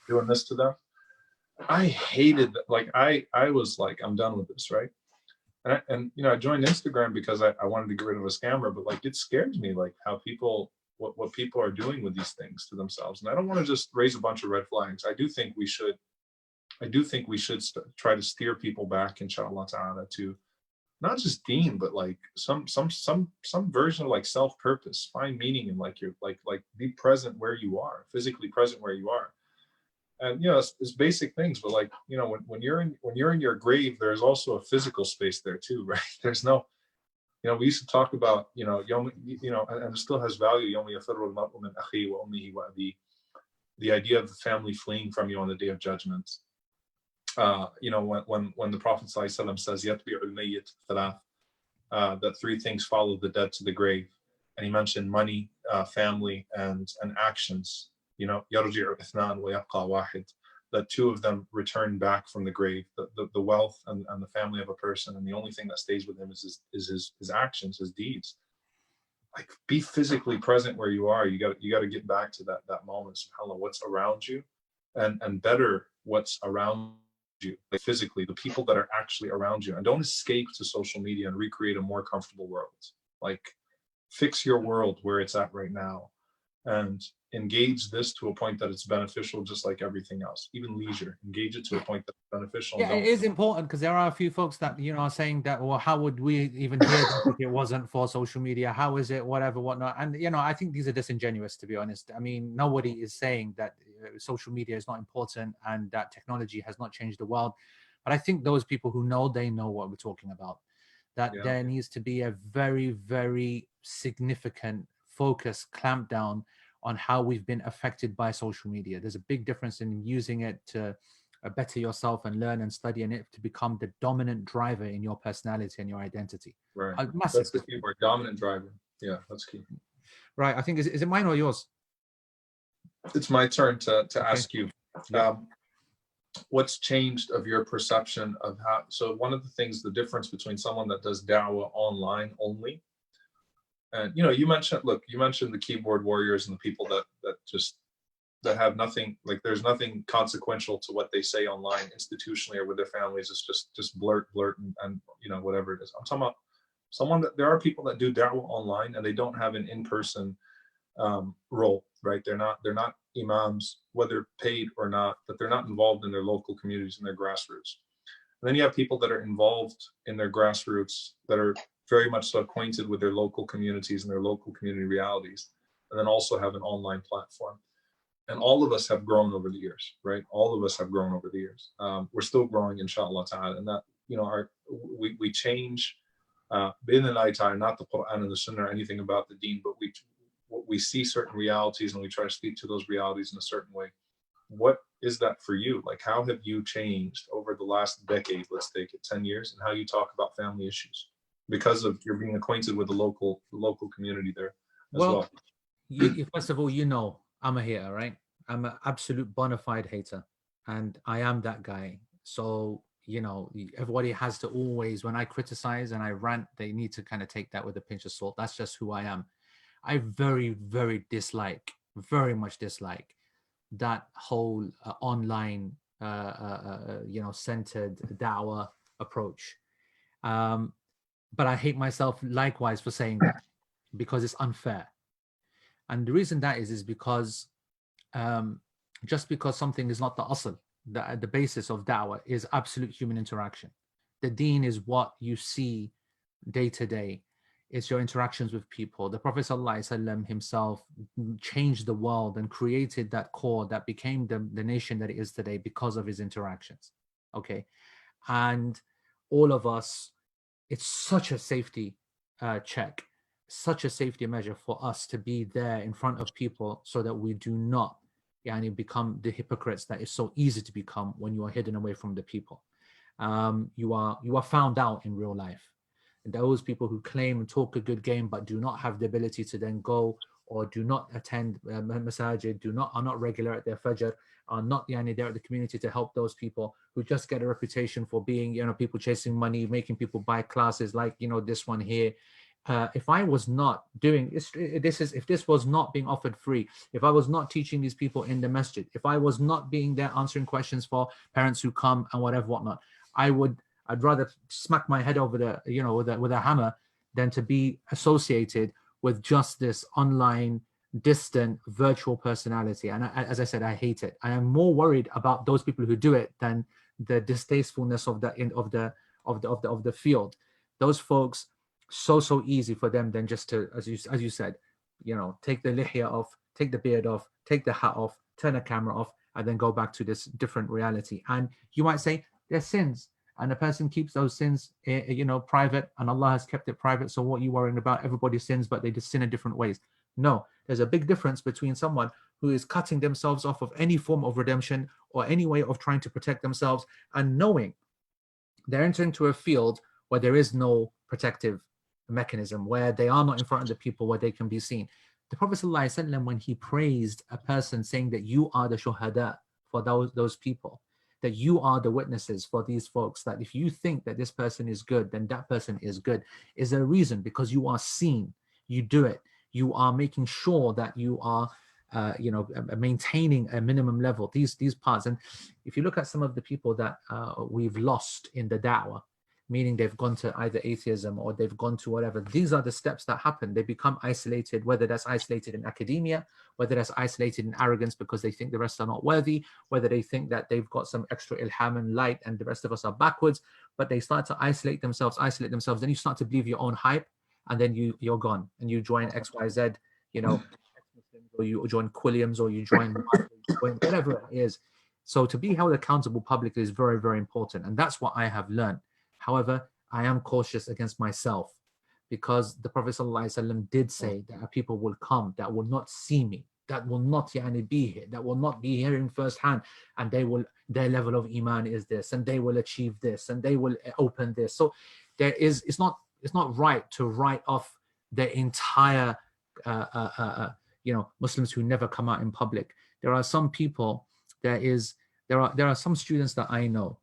doing this to them. I hated that. I was I'm done with this, right? And I joined Instagram because I wanted to get rid of a scammer, but it scares me how people what people are doing with these things to themselves. And I don't want to just raise a bunch of red flags. I do think we should try to steer people back, inshallah ta'ala, to not just deen, but like some version of like self-purpose. Find meaning in like your like be present where you are, physically present where you are. And it's basic things, but like when you're in your grave, there's also a physical space there too, right? There's no, we used to talk about and it still has value. The idea of the family fleeing from you on the day of judgment. When the Prophet ﷺ says that three things follow the dead to the grave, and he mentioned money, family, and actions. That two of them return back from the grave, the wealth and the family of a person, and the only thing that stays with him is his actions, his deeds. Like, be physically present where you are. You got to get back to that moment. SubhanAllah, what's around you, and better what's around you, like physically, the people that are actually around you, and don't escape to social media and recreate a more comfortable world. Like, fix your world where it's at right now, and engage this to a point that it's beneficial, just like everything else. Even leisure, engage it to a point that's beneficial. Yeah, it is important, because there are a few folks that are saying that, well, how would we even hear this if it wasn't for social media? How is it, whatever, whatnot? And I think these are disingenuous, to be honest. I mean, nobody is saying that social media is not important and that technology has not changed the world. But I think those people who know, they know what we're talking about. That there needs to be a very, very significant focus, clamp down on how we've been affected by social media. There's a big difference in using it to better yourself and learn and study, and it to become the dominant driver in your personality and your identity. Right. That's the key word, dominant driver. Yeah, that's key. Right. I think, is it mine or yours? It's my turn to ask you. What's changed of your perception of how? So one of the things, the difference between someone that does da'wah online only, and you mentioned the keyboard warriors and the people that have nothing, like there's nothing consequential to what they say online institutionally or with their families. It's just blurt and whatever it is. I'm talking about there are people that do da'wah online and they don't have an in-person role, right? They're not imams, whether paid or not, but they're not involved in their local communities and their grassroots. And then you have people that are involved in their grassroots, that are very much so acquainted with their local communities and their local community realities, and then also have an online platform. And all of us have grown over the years, right? All of us have grown over the years. We're still growing, inshallah ta'ala, and that, we change, bi'idhnillahi ta'ala, not the Quran and the Sunnah or anything about the Deen, but we see certain realities and we try to speak to those realities in a certain way. What is that for you? Like, how have you changed over the last decade, let's take it 10 years, and how you talk about family issues because of your being acquainted with the local community there as well? First of all, I'm a hater, right? I'm an absolute bona fide hater, and I am that guy. So, everybody has to always, when I criticize and I rant, they need to kind of take that with a pinch of salt. That's just who I am. I very, very much dislike that whole online, centered da'wah approach. But I hate myself likewise for saying that, because it's unfair. And the reason that is because just because something is not the asl, the basis of da'wah is absolute human interaction. The deen is what you see day to day. It's your interactions with people. The Prophet ﷺ himself changed the world and created that core that became the nation that it is today because of his interactions. Okay. And all of us, it's such a safety check, such a safety measure for us to be there in front of people so that we do not become the hypocrites that is so easy to become when you are hidden away from the people. You are found out in real life. And those people who claim and talk a good game but do not have the ability to then go or do not attend masajid, are not regular at their fajr, are not there at the community to help those people who just get a reputation for being, people chasing money, making people buy classes like, this one here. If I was not doing this, if this was not being offered free, if I was not teaching these people in the masjid, if I was not being there answering questions for parents who come and whatnot, I'd rather smack my head over with a hammer than to be associated with just this online, distant, virtual personality. And as I said, I hate it. I am more worried about those people who do it than the distastefulness of the field. those folks, so easy for them then just to, as you said, take the lihya off, take the beard off, take the hat off, turn the camera off, and then go back to this different reality. And you might say they're sins, and a person keeps those sins, private, and Allah has kept it private. So what are you worrying about? Everybody sins, but they just sin in different ways. No, there's a big difference between someone who is cutting themselves off of any form of redemption or any way of trying to protect themselves, and knowing they're entering into a field where there is no protective mechanism, where they are not in front of the people, where they can be seen. The Prophet ﷺ, when he praised a person, saying that you are the shuhada for those people, that you are the witnesses for these folks, that if you think that this person is good, then that person is good, is a reason, because you are seen, you do it, you are making sure that you are maintaining a minimum level, these parts. And if you look at some of the people that we've lost in the da'wah, meaning they've gone to either atheism or they've gone to whatever, these are the steps that happen. They become isolated, whether that's isolated in academia, whether that's isolated in arrogance because they think the rest are not worthy, whether they think that they've got some extra ilham and light and the rest of us are backwards, but they start to isolate themselves, then you start to believe your own hype, and then you're gone and you join XYZ, or you join Quilliams, or you join whatever it is. So to be held accountable publicly is very, very important, and that's what I have learned. However, I am cautious against myself, because the Prophet ﷺ did say that people will come that will not see me, that will not be here, that will not be hearing firsthand, and their level of iman is this, and they will achieve this, and they will open this. So it's not right to write off the entire Muslims who never come out in public. There are some people, there are some students that I know,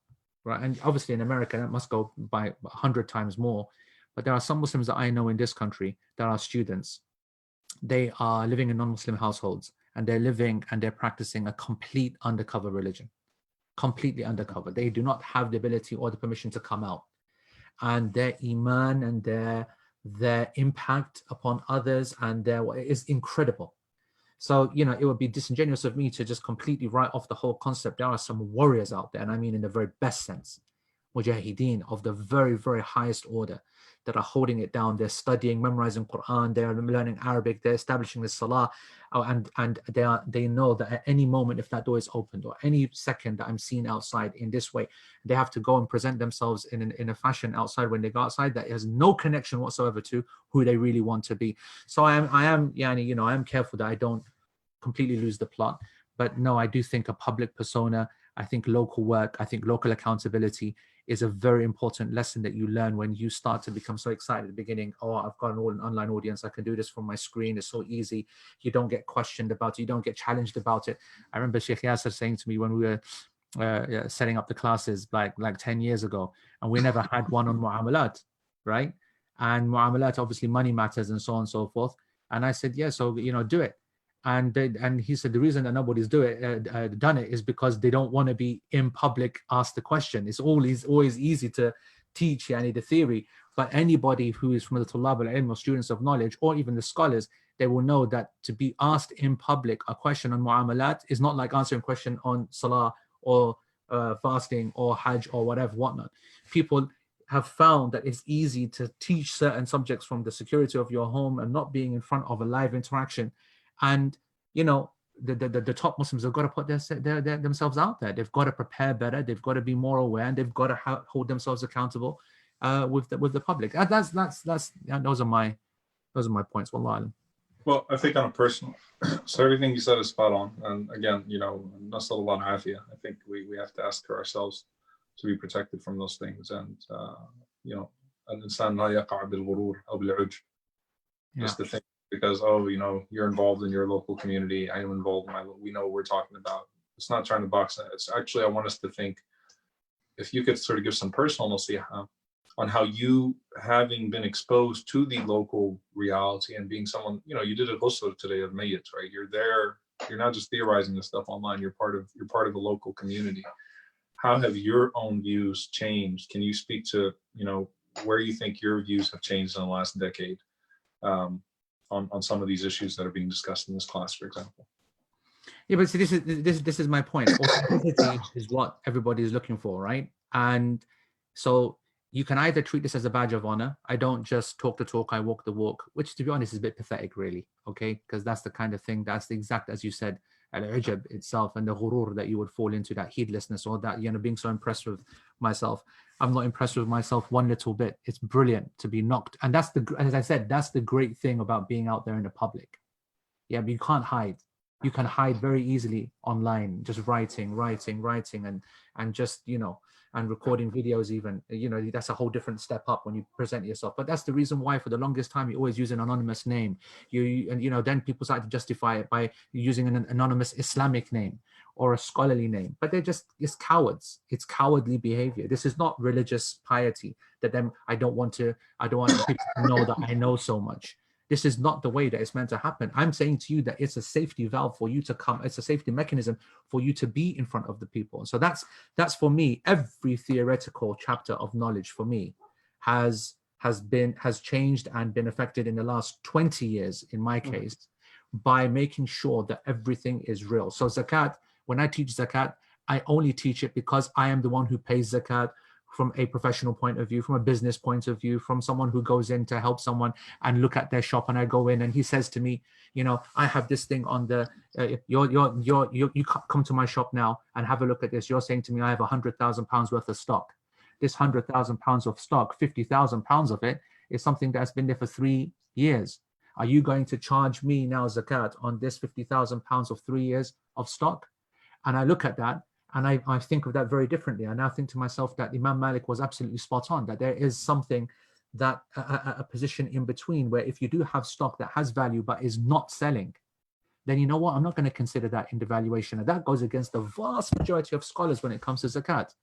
right? And obviously in America, that must go by 100 times more. But there are some Muslims that I know in this country that are students. They are living in non-Muslim households, and they're practicing a complete undercover religion, completely undercover. They do not have the ability or the permission to come out. And their iman and their impact upon others is incredible. So, it would be disingenuous of me to just completely write off the whole concept. There are some warriors out there, and I mean in the very best sense, mujahideen of the very, very highest order, that are holding it down. They're studying, memorizing Quran, they're learning Arabic, they're establishing the salah, and they know that at any moment, if that door is opened, or any second that I'm seen outside in this way, they have to go and present themselves in a fashion outside when they go outside that has no connection whatsoever to who they really want to be. So I am careful that I don't completely lose the plot. But no, I do think a public persona, I think local work, I think local accountability is a very important lesson that you learn when you start to become so excited at the beginning. Oh, I've got an online audience, I can do this from my screen, it's so easy. You don't get questioned about it, you don't get challenged about it. I remember Sheikh Yasser saying to me when we were setting up the classes like 10 years ago, and we never had one on mu'amalat, right? And mu'amalat, obviously money matters and so on and so forth. And I said, yeah, so do it. And he said the reason that nobody's done it is because they don't want to be in public asked the question. It's always easy to teach the theory, but anybody who is from the Tullab al-Ilm, or students of knowledge, or even the scholars, they will know that to be asked in public a question on mu'amalat is not like answering a question on salah or fasting or hajj or whatnot. People have found that it's easy to teach certain subjects from the security of your home and not being in front of a live interaction. And the top Muslims have got to put themselves out there. They've got to prepare better. They've got to be more aware, and they've got to hold themselves accountable with the public. Those are my points. Wallah. Well, I think on a personal, so everything you said is spot on. And again, nasallallahu afiyah. I think we have to ask ourselves to be protected from those things. And al-insan la yaqa' bil-ghurur aw bil-'ujb. Just the thing. Because you're involved in your local community, I am involved in we know what we're talking about. It's not trying to box it. It's actually, I want us to think, if you could sort of give some personal nasiha on how you, having been exposed to the local reality and being someone, you did a ghusl today of mayyit, right? You're there, you're not just theorizing this stuff online, you're part of a local community. How have your own views changed? Can you speak to, where you think your views have changed in the last decade? On some of these issues that are being discussed in this class, for example. Yeah, but see, this is my point. Authenticity is what everybody is looking for, right? And so you can either treat this as a badge of honor. I don't just talk the talk, I walk the walk, which to be honest is a bit pathetic, really. Okay, because that's the kind of thing, that's the exact, as you said, al-ujab itself, and the ghurur that you would fall into, that heedlessness, or that, you know, being so impressed with myself. I'm not impressed with myself one little bit. It's brilliant to be knocked. And that's the, as I said, that's the great thing about being out there in the public. Yeah, but you can't hide. You can hide very easily online, just writing, and just, you know, and recording videos even, you know, that's a whole different step up when you present yourself. But that's the reason why for the longest time, you always use an anonymous name. And, you know, then people start to justify it by using an anonymous Islamic name or a scholarly name, but they're just, it's cowards. It's cowardly behavior. This is not religious piety that then I don't want people to know that I know so much. This is not the way that it's meant to happen. I'm saying to you that it's a safety valve for you to come. It's a safety mechanism for you to be in front of the people. So that's for me, every theoretical chapter of knowledge for me has changed and been affected in the last 20 years, in my case, by making sure that everything is real. So zakat, when I teach zakat, I only teach it because I am the one who pays zakat, from a professional point of view, from a business point of view, from someone who goes in to help someone and look at their shop, and I go in and he says to me, you know, I have this thing on the, you come to my shop now and have a look at this. You're saying to me, I have £100,000 worth of stock. This £100,000 of stock, £50,000 of it is something that's been there for 3 years. Are you going to charge me now zakat on this £50,000 of 3 years of stock? And I look at that, and I think of that very differently. I now think to myself that Imam Malik was absolutely spot on, that there is something, that a position in between, where if you do have stock that has value but is not selling, then you know what, I'm not going to consider that in the valuation. And that goes against the vast majority of scholars when it comes to zakat.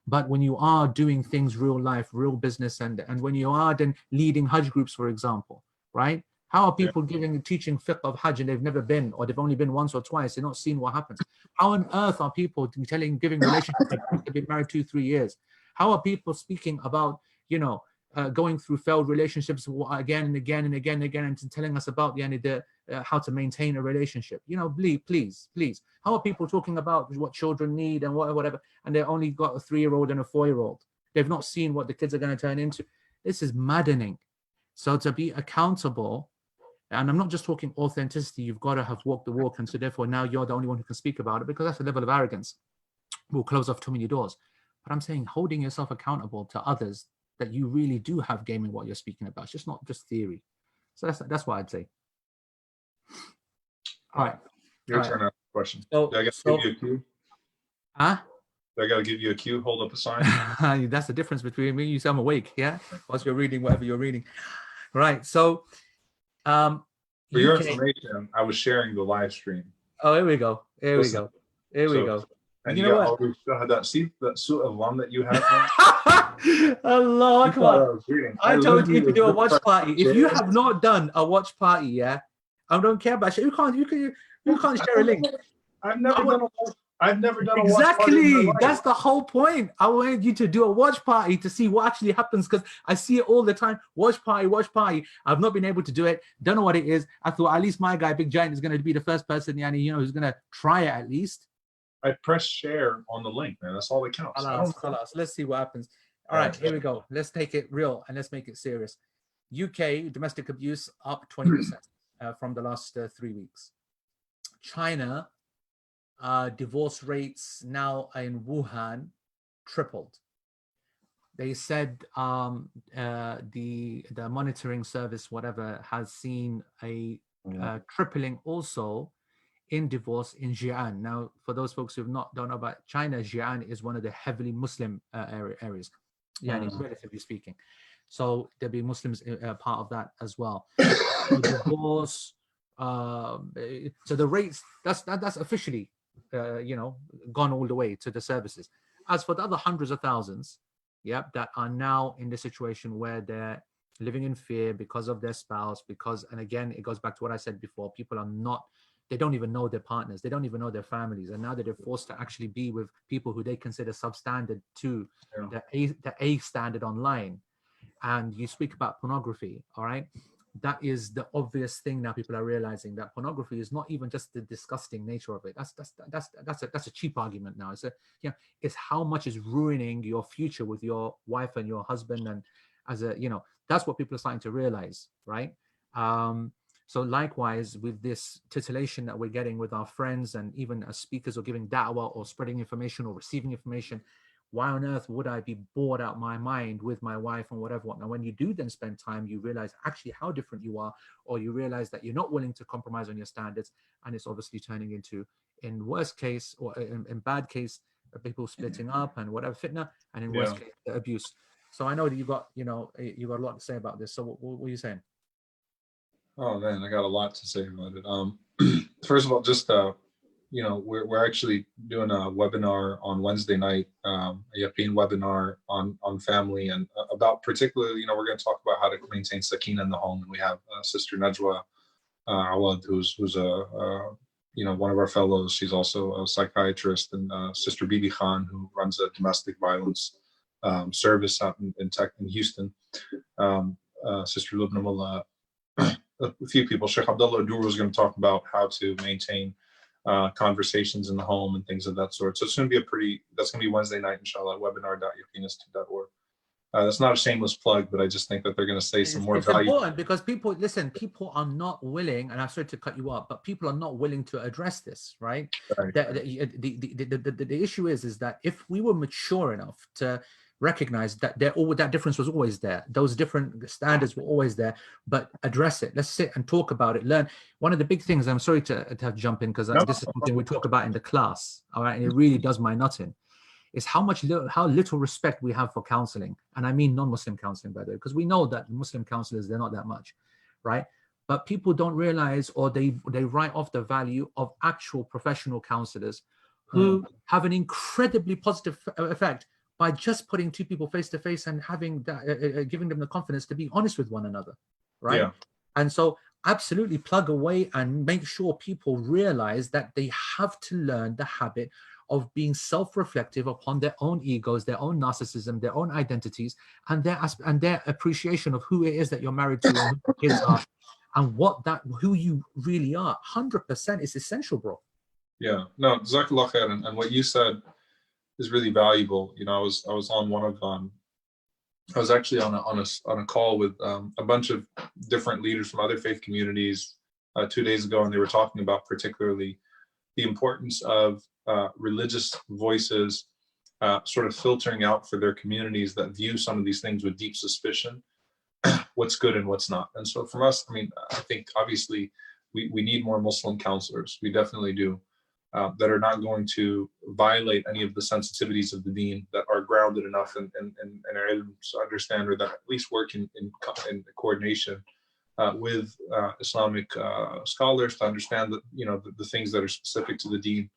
But when you are doing things real life, real business, and when you are then leading Hajj groups, for example, right? How are people teaching fiqh of Hajj and they've never been, or they've only been once or twice, they've not seen what happens? How on earth are people giving relationships that they've been married 2-3 years? How are people speaking about, you know, going through failed relationships again and again and again and again, and telling us about how to maintain a relationship? You know, please. How are people talking about what children need and whatever, and they've only got a 3-year-old and a 4-year-old? They've not seen what the kids are going to turn into. This is maddening. So to be accountable, and I'm not just talking authenticity, you've got to have walked the walk, and so therefore now you're the only one who can speak about it, because that's a level of arrogance. We'll close off too many doors. But I'm saying holding yourself accountable to others, that you really do have game in what you're speaking about. It's just not just theory. So that's what I'd say. All right. Your turn to ask a question. So, do I got to give you a cue? Huh? Do I got to give you a cue? Hold up a sign? That's the difference between me and you. So I'm awake, yeah? Whilst you're reading whatever you're reading. Right. So, for your information, I was sharing the live stream. Oh, here we go. Here we go. And you know what? See that suit of one that you have. Allah Akbar. I told you to do a watch party. If you have not done a watch party, yeah, I don't care about you. You can't share a link. I've never done a watch party. Exactly. That's the whole point. I wanted you to do a watch party to see what actually happens, because I see it all the time. Watch party. I've not been able to do it. Don't know what it is. I thought at least my guy, Big Giant, is going to be the first person, who's going to try it at least. I press share on the link, man. That's all that counts. Let's see what happens. All right, here we go. Let's take it real and let's make it serious. UK domestic abuse up 20% from the last 3 weeks. China, divorce rates now in Wuhan tripled. They said the monitoring service, whatever, has seen a tripling also in divorce in Xi'an. Now, for those folks who don't know about China, Xi'an is one of the heavily Muslim areas, relatively speaking. So there'll be Muslims part of that as well. Divorce. So the rates, that's officially, gone all the way to the services. As for the other hundreds of thousands, that are now in the situation where they're living in fear because of their spouse, and again, it goes back to what I said before, they don't even know their partners, they don't even know their families, and now that they're forced to actually be with people who they consider substandard to the A standard online. And you speak about pornography, all right? that is the obvious thing now. People are realizing that pornography is not even just the disgusting nature of it. That's a cheap argument now. It's how much is ruining your future with your wife and your husband, and that's what people are starting to realize, right? So likewise, with this titillation that we're getting with our friends, and even as speakers or giving da'wah or spreading information or receiving information, why on earth would I be bored out my mind with my wife and whatever? Now, when you do then spend time, you realize actually how different you are, or you realize that you're not willing to compromise on your standards, and it's obviously turning into, in worst case, or in bad case, people splitting up and whatever, fitna, and in worst case, abuse. So I know that you got a lot to say about this. So what were you saying? Oh man, I got a lot to say about it. First of all, just we're actually doing a webinar on Wednesday night, a Yaqeen webinar on family, and about particularly, we're going to talk about how to maintain sakina in the home. And we have Sister Najwa Awad, who's one of our fellows. She's also a psychiatrist, and Sister Bibi Khan, who runs a domestic violence service out in Houston. Sister Lubna Mullah, a few people. Sheikh Abdullah Duru is going to talk about how to maintain conversations in the home and things of that sort. So it's going to be that's going to be Wednesday night, inshallah, webinar.yaqeeninstitute.org. That's not a shameless plug, but I just think that they're going to say some more value. It's important because people are not willing, and I'm sorry to cut you up, but people are not willing to address this, right? The issue is that if we were mature enough to recognize that that difference was always there, those different standards were always there, but address it. Let's sit and talk about it, learn. One of the big things, I'm sorry to have jump in, because this is something we talk about in the class, all right, and it really does my nut in, is how little respect we have for counseling. And I mean non-Muslim counseling, by the way, because we know that Muslim counselors, they're not that much, right? But people don't realize, or they write off the value of actual professional counselors who have an incredibly positive effect by just putting two people face to face and having that, giving them the confidence to be honest with one another, right? Yeah. And so absolutely plug away and make sure people realize that they have to learn the habit of being self-reflective upon their own egos, their own narcissism, their own identities, and their appreciation of who it is that you're married to and who your kids are, and who you really are. 100% is essential, bro. Yeah, no, Jazakallah khair, and what you said is really valuable. I was on one of I was actually on a call with a bunch of different leaders from other faith communities 2 days ago, and they were talking about particularly the importance of religious voices sort of filtering out for their communities that view some of these things with deep suspicion, what's good and what's not. And so from us, I think obviously we need more Muslim counselors. We definitely do. That are not going to violate any of the sensitivities of the Deen, that are grounded enough in our ilm to understand, or that at least work in coordination with Islamic scholars to understand that the things that are specific to the Deen.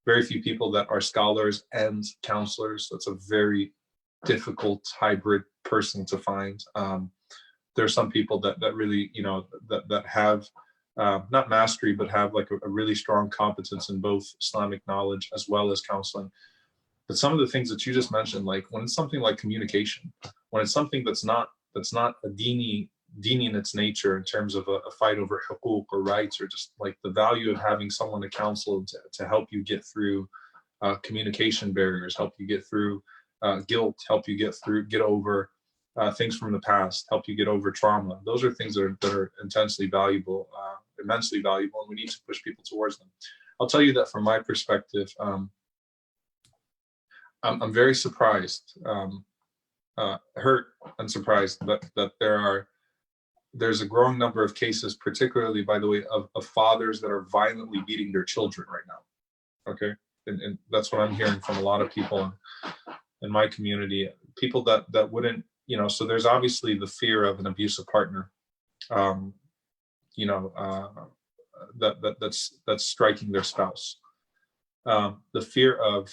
Very few people that are scholars and counselors. That's a very difficult hybrid person to find. There are some people that really that have not mastery, but have like a really strong competence in both Islamic knowledge as well as counseling. But some of the things that you just mentioned, like when it's something like communication, when it's something that's not a dini in its nature in terms of a fight over huquq or rights, or just like the value of having someone to counsel to help you get through communication barriers, help you get through guilt, help you get over things from the past, help you get over trauma. Those are things that are intensely valuable, immensely valuable, and we need to push people towards them. I'll tell you that from my perspective, I'm very surprised, hurt and surprised that there's a growing number of cases, particularly, by the way, of fathers that are violently beating their children right now. Okay, and that's what I'm hearing from a lot of people in my community. People that wouldn't, so there's obviously the fear of an abusive partner, that's striking their spouse. The fear of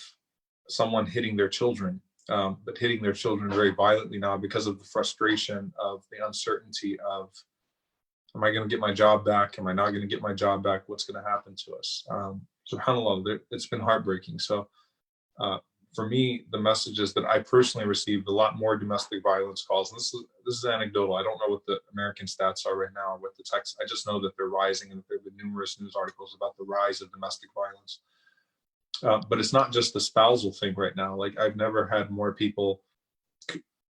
someone hitting their children, but hitting their children very violently now because of the frustration of the uncertainty of, am I going to get my job back? Am I not going to get my job back? What's going to happen to us? SubhanAllah, it's been heartbreaking. So for me, the message is that I personally received a lot more domestic violence calls. And this is anecdotal. I don't know what the American stats are right now with the text. I just know that they're rising, and that there have been numerous news articles about the rise of domestic violence. But it's not just the spousal thing right now. Like, I've never had more people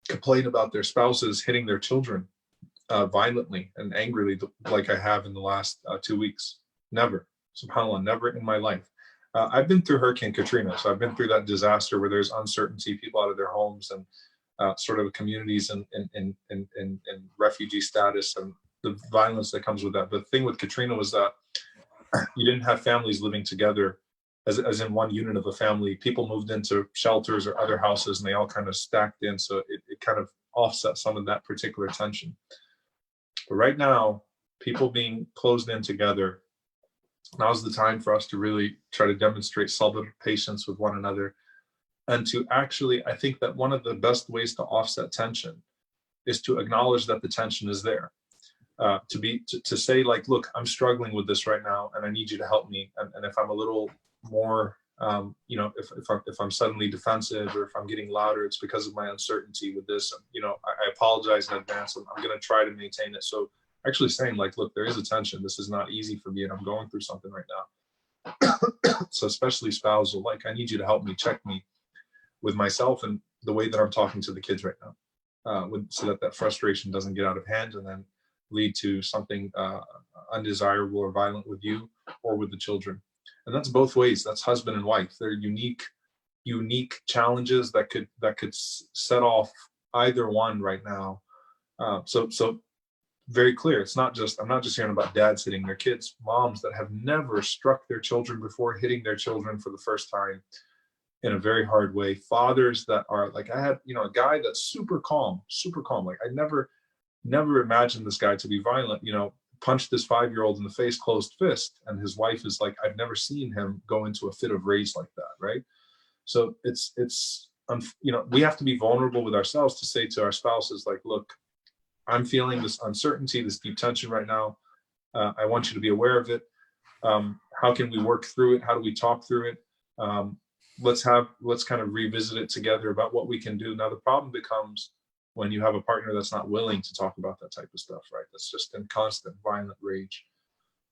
complain about their spouses hitting their children violently and angrily like I have in the last 2 weeks. Never. SubhanAllah, never in my life. I've been through Hurricane Katrina, so I've been through that disaster where there's uncertainty, people out of their homes, and sort of communities in refugee status, and the violence that comes with that. But the thing with Katrina was that you didn't have families living together as in one unit of a family. People moved into shelters or other houses, and they all kind of stacked in, so it kind of offset some of that particular tension. But right now, people being closed in together, now's the time for us to really try to demonstrate sabr, patience with one another, and to actually, I think that one of the best ways to offset tension is to acknowledge that the tension is there. To say, like, look, I'm struggling with this right now, and I need you to help me. And if I'm a little more, if I'm suddenly defensive, or if I'm getting louder, it's because of my uncertainty with this. I apologize in advance. I'm going to try to maintain it. So actually saying, like, look, there is a tension. This is not easy for me, and I'm going through something right now. So especially spousal, like, I need you to help me, check me with myself and the way that I'm talking to the kids right now, so that frustration doesn't get out of hand and then lead to something undesirable or violent with you or with the children. And that's both ways. That's husband and wife. They're unique challenges that could set off either one right now. So very clear. I'm not just hearing about dads hitting their kids, moms that have never struck their children before, hitting their children for the first time in a very hard way. Fathers that are like, I had, a guy that's super calm. Like, I never imagined this guy to be violent, punched this 5-year-old in the face, closed fist. And his wife is like, I've never seen him go into a fit of rage like that. Right. So it's we have to be vulnerable with ourselves to say to our spouses, like, look, I'm feeling this uncertainty, this deep tension right now. I want you to be aware of it. How can we work through it? How do we talk through it? Let's kind of revisit it together about what we can do. Now, the problem becomes when you have a partner that's not willing to talk about that type of stuff, right? That's just in constant violent rage.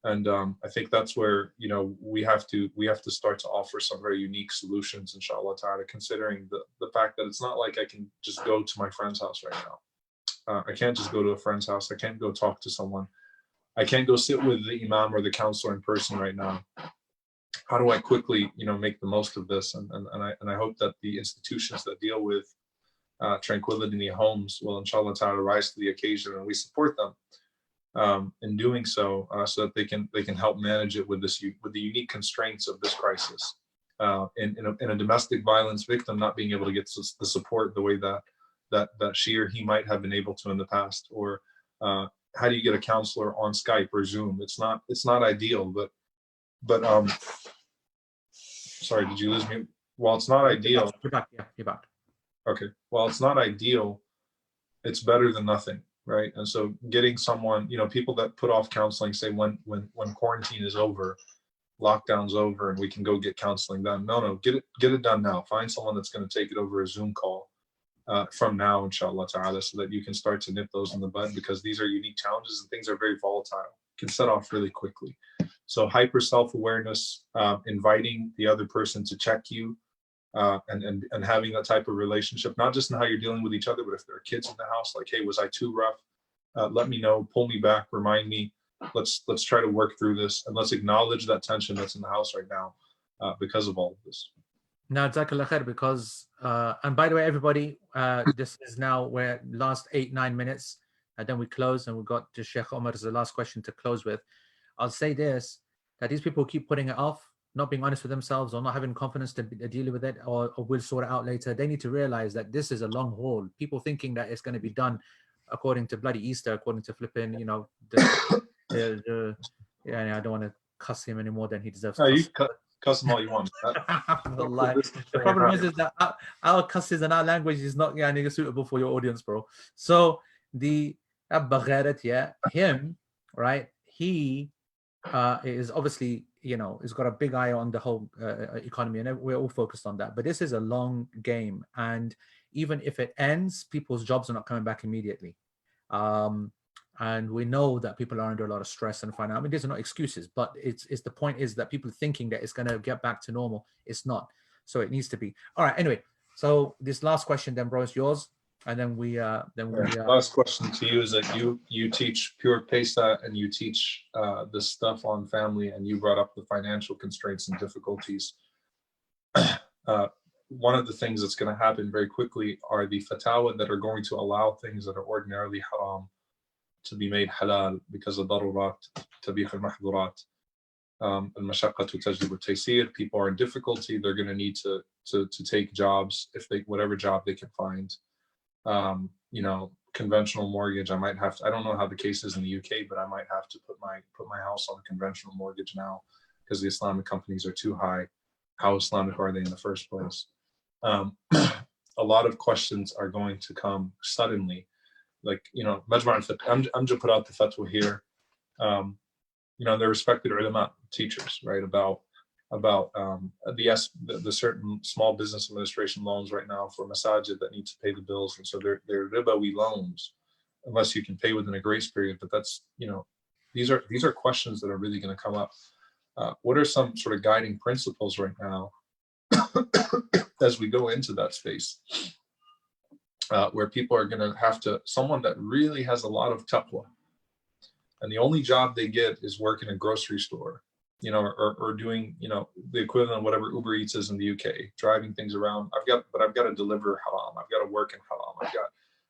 And I think that's where, we have to start to offer some very unique solutions, inshallah ta'ala, considering the fact that it's not like I can just go to my friend's house right now. I can't just go to a friend's house. I can't go talk to someone. I can't go sit with the imam or the counselor in person right now. How do I quickly, make the most of this? And I hope that the institutions that deal with tranquility in the homes will, inshallah ta'ala, rise to the occasion, and we support them in doing so, so that they can help manage it with the unique constraints of this crisis. In a domestic violence victim not being able to get the support the way that she or he might have been able to in the past, or how do you get a counselor on Skype or Zoom? It's not ideal, but sorry, did you lose me? While it's not ideal, you're back. Yeah, you're back. Okay. While it's not ideal, it's better than nothing, right? And so getting someone, people that put off counseling, say when quarantine is over, lockdown's over, and we can go get counseling done. No, get it done now. Find someone that's going to take it over a Zoom call from now, inshallah ta'ala, so that you can start to nip those in the bud, because these are unique challenges and things are very volatile. Can set off really quickly. So hyper self-awareness, inviting the other person to check you, and having that type of relationship, not just in how you're dealing with each other, but if there are kids in the house, like, hey, was I too rough? Let me know, pull me back, remind me. Let's try to work through this, and let's acknowledge that tension that's in the house right now because of all of this. Now, Jazakallah khair, because, and by the way, everybody, this is now where last 8-9 minutes, and then we close, and we've got to Sheikh Omar as the last question to close with. I'll say this, that these people keep putting it off, not being honest with themselves, or not having confidence to deal with it, or we'll sort it out later. They need to realize that this is a long haul. People thinking that it's going to be done according to bloody Easter, according to flipping, I don't want to cuss him any more than he deserves. No, you cuss him all you want. The problem is that our cusses and our language is not suitable for your audience, bro. So the him, right? He is obviously, it's got a big eye on the whole economy, and we're all focused on that. But this is a long game, and even if it ends, people's jobs are not coming back immediately. And we know that people are under a lot of stress and financial. I mean, these are not excuses, but it's the point is that people thinking that it's going to get back to normal. It's not. So it needs to be. All right. Anyway, so this last question, then, bro, is yours, and then we. Last question to you is that you teach pure Pesa and you teach this stuff on family, and you brought up the financial constraints and difficulties. One of the things that's going to happen very quickly are the fatwa that are going to allow things that are ordinarily haram to be made halal because of darurat, tabih al-mahdurat, al-mashaqqatu tajlibu at-taysir. People are in difficulty. They're going to need to take jobs, whatever job they can find. Conventional mortgage. I don't know how the case is in the UK, but I might have to put my house on a conventional mortgage now because the Islamic companies are too high. How Islamic are they in the first place? A lot of questions are going to come suddenly. Like, Amjad put out the fatwa here. They're respected ulama, teachers, right? About the certain small business administration loans right now for masajid that need to pay the bills, and so they're ribawi loans unless you can pay within a grace period. But that's, these are questions that are really going to come up. What are some sort of guiding principles right now as we go into that space where people are going to have someone that really has a lot of taqwa, and the only job they get is work in a grocery store, or doing, the equivalent of whatever Uber Eats is in the UK, driving things around. I've got to deliver haram. I've got to work in haram.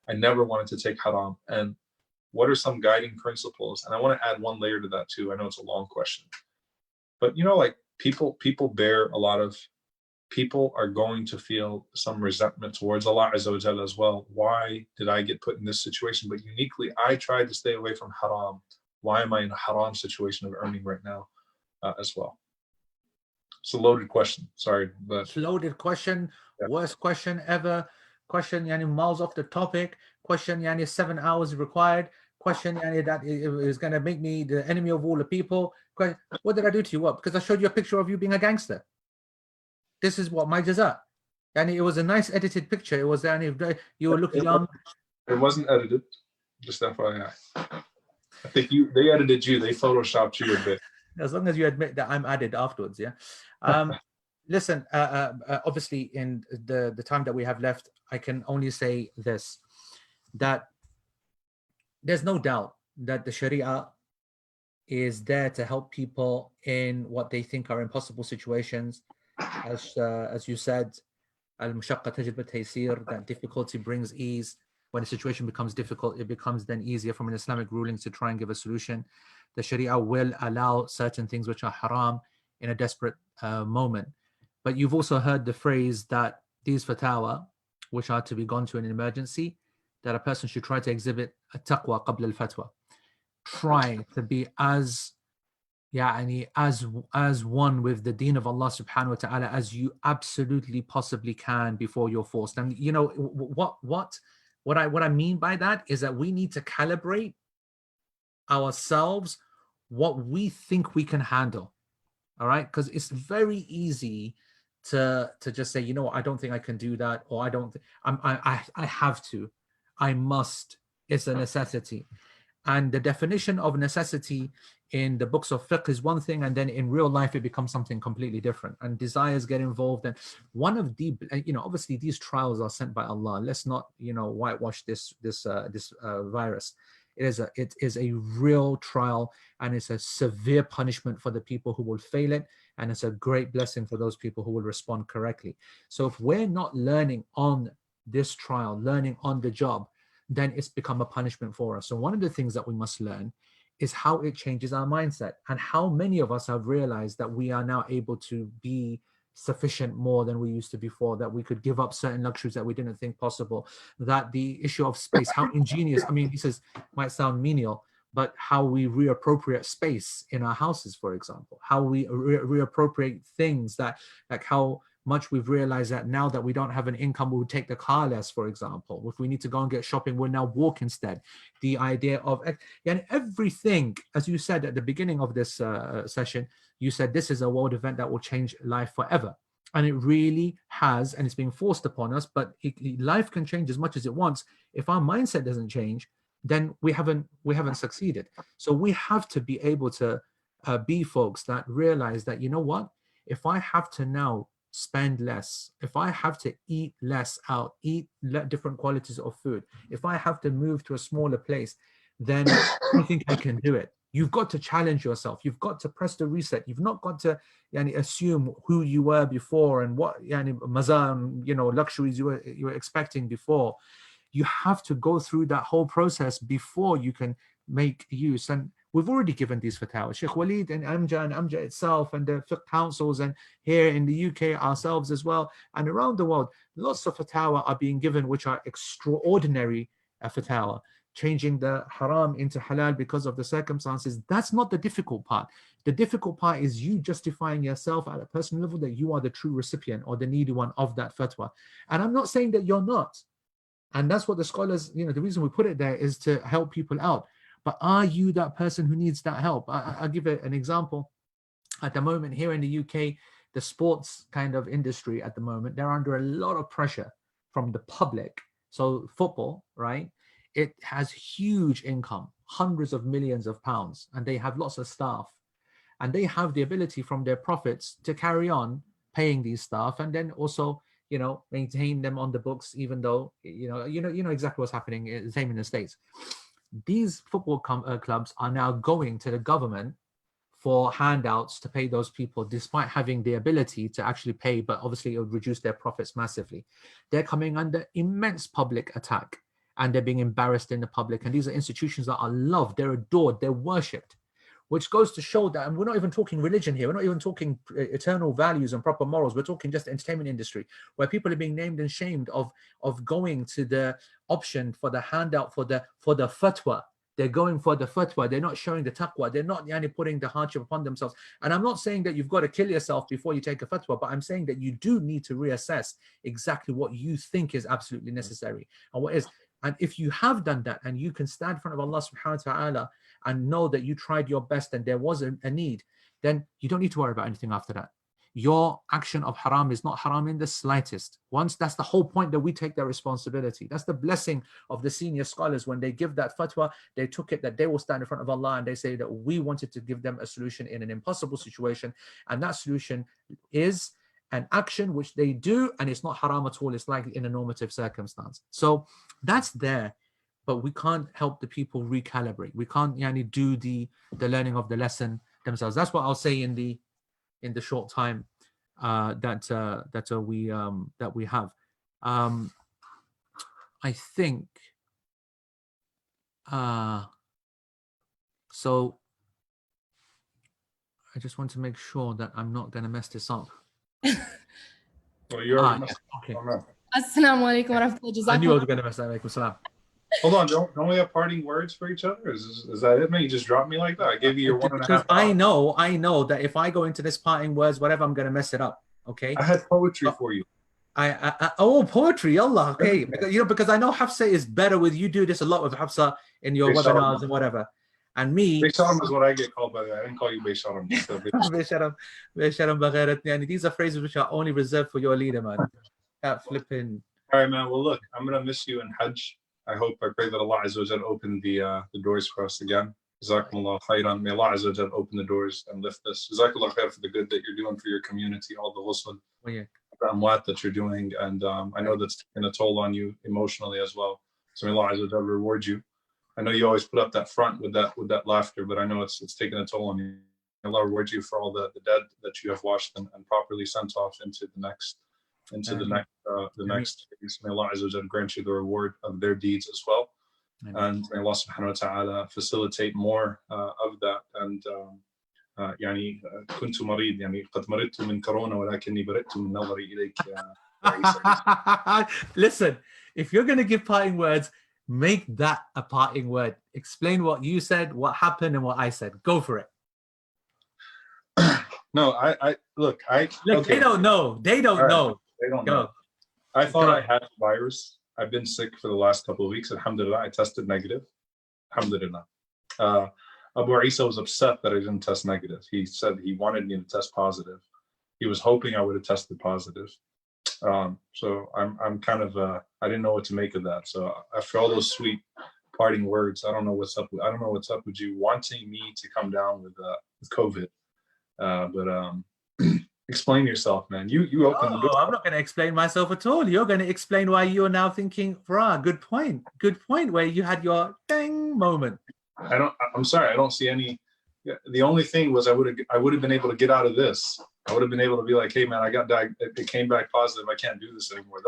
I never wanted to take haram. And what are some guiding principles? And I want to add one layer to that too. I know it's a long question, but like people bear a lot of, people are going to feel some resentment towards Allah Azza wa Jalla as well. Why did I get put in this situation? But uniquely, I tried to stay away from haram. Why am I in a haram situation of earning right now as well? It's a loaded question. Sorry, but it's a loaded question. Yeah. Worst question ever. Question, miles off the topic. Question, 7 hours required. Question, that is going to make me the enemy of all the people. What did I do to you? What? Because I showed you a picture of you being a gangster. This is what my jaza. And it was a nice edited picture. It was, you were looking young. It wasn't edited. Just FYI. I think they edited you. They photoshopped you a bit. As long as you admit that I'm added afterwards, yeah. Listen, obviously, in the time that we have left, I can only say this: that there's no doubt that the Sharia is there to help people in what they think are impossible situations. As you said, al-mashaqqa tajlib at-taysir, that difficulty brings ease. When a situation becomes difficult, it becomes then easier from an Islamic ruling to try and give a solution. The Sharia will allow certain things which are haram in a desperate moment. But you've also heard the phrase that these fatwa, which are to be gone to in an emergency, that a person should try to exhibit a taqwa qabla al-fatwa. Try to be as one with the deen of Allah subhanahu wa ta'ala as you absolutely possibly can before you're forced. And what I mean by that is that we need to calibrate ourselves what we think we can handle. All right, because it's very easy to just say, I don't think I can do that, or I have to, I must. It's a necessity. And the definition of necessity in the books of fiqh is one thing, and then in real life it becomes something completely different, and desires get involved. And one of the, obviously these trials are sent by Allah. Let's not, whitewash this virus. It is a real trial, and it's a severe punishment for the people who will fail it, and it's a great blessing for those people who will respond correctly. So if we're not learning on this trial, learning on the job, then it's become a punishment for us. So one of the things that we must learn is how it changes our mindset, and how many of us have realized that we are now able to be sufficient more than we used to before, that we could give up certain luxuries that we didn't think possible, that the issue of space, how ingenious, he says, might sound menial, but how we reappropriate space in our houses, for example, how we reappropriate things, that like how much we've realized that now that we don't have an income, we would take the car less, for example. If we need to go and get shopping, we'll now walk instead. The idea of, and everything, as you said at the beginning of this session, you said this is a world event that will change life forever. And it really has, and it's being forced upon us, but life can change as much as it wants. If our mindset doesn't change, then we haven't succeeded. So we have to be able to be folks that realize that, you know what, if I have to now spend less, if I have to eat less out, eat different qualities of food, if I have to move to a smaller place, then I think I can do it. You've got to challenge yourself. You've got to press the reset. You've not got to assume who you were before and what luxuries you were expecting before. You have to go through that whole process before you can make use. And we've already given these fatwas. Sheikh Walid and Amja itself, and the fiqh councils, and here in the UK ourselves as well, and around the world, lots of fatwa are being given which are extraordinary fatwa, changing the haram into halal because of the circumstances. That's not the difficult part. The difficult part is you justifying yourself at a personal level that you are the true recipient or the needy one of that fatwa. And I'm not saying that you're not. And that's what the scholars, the reason we put it there is to help people out. But are you that person who needs that help? I'll give an example. At the moment here in the UK, the sports kind of industry at the moment, they're under a lot of pressure from the public. So football, right? It has huge income, hundreds of millions of pounds, and they have lots of staff. And they have the ability from their profits to carry on paying these staff, and then also maintain them on the books, even though you know exactly what's happening. Same in the States. These football clubs are now going to the government for handouts to pay those people, despite having the ability to actually pay, but obviously it would reduce their profits massively. They're coming under immense public attack, and they're being embarrassed in the public. And these are institutions that are loved, they're adored, they're worshipped, which goes to show that, and we're not even talking religion here, we're not even talking eternal values and proper morals, we're talking just the entertainment industry, where people are being named and shamed of going to the option for the handout for the fatwa. They're going for the fatwa. They're not showing the taqwa. They're not putting the hardship upon themselves. And I'm not saying that you've got to kill yourself before you take a fatwa, but I'm saying that you do need to reassess exactly what you think is absolutely necessary and what is. And if you have done that, and you can stand in front of Allah subhanahu wa ta'ala and know that you tried your best and there was a need, then you don't need to worry about anything after that. Your action of haram is not haram in the slightest. Once, that's the whole point, that we take that responsibility. That's the blessing of the senior scholars. When they give that fatwa, they took it that they will stand in front of Allah and they say that we wanted to give them a solution in an impossible situation. And that solution is an action which they do, and it's not haram at all. It's like in a normative circumstance. So that's there, but we can't help the people recalibrate. We can't do the learning of the lesson themselves. That's what I'll say in the short time that we have. I think so. I just want to make sure that I'm not going to mess this up. Well, you're okay. Assalamu alaikum wa rahmatullahi. I knew I was going to mess that up. Hold on, don't we have parting words for each other? Is that it, man? You just dropped me like that? I gave you your 1.5 hours. I know that if I go into this parting words, whatever, I'm going to mess it up. Okay. I had poetry for you. Poetry, Allah. Okay. Because I know Hafsa is better with, you do this a lot with Hafsa in your webinars and whatever. And me, Beisharam is what I get called by that. I didn't call you Beisharam. Beisharam. These are phrases which are only reserved for your leader, man. That flipping. All right, man. Well, look, I'm gonna miss you in Hajj. I pray that Allah Azza wa Jal open the doors for us again. Jazakumullah khairan. May Allah Azza wa Jal open the doors and lift this. Jazakallah khair for the good that you're doing for your community, all the ghusl, the amwat that you're doing, and I know that's taking a toll on you emotionally as well. So may Allah Azza wa Jal reward you. I know you always put up that front with that laughter, but I know it's taken a toll on you. May Allah reward you for all the dead that you have washed and properly sent off into the next phase. May Allah Azza wa Jal grant you the reward of their deeds as well. And may Allah subhanahu wa ta'ala facilitate more of that. And يعني كنت مريض يعني قد مرضت من كورونا ولكني برئت من نظري إليك يا Listen, if you're going to give parting words, make that a parting word. Explain what you said, what happened, and what I said. Go for it. No, I look, They don't know. They don't All right. know. They don't Go. know. I thought Go. I had the virus. I've been sick for the last couple of weeks. Alhamdulillah, I tested negative. Alhamdulillah. Abu Isa was upset that I didn't test negative. He said he wanted me to test positive. He was hoping I would have tested positive. So I'm kind of I didn't know what to make of that. So after all those sweet parting words, I don't know what's up. I don't know what's up with you wanting me to come down with COVID. But explain yourself, man. You opened the door. I'm not going to explain myself at all. You're going to explain why you're now thinking, "Rah, good point. Good point." Where you had your dang moment. I'm sorry. I don't see any. The only thing was I would have been able to get out of this. I would have been able to be like, hey man, I got diagnosed. It came back positive. I can't do this anymore.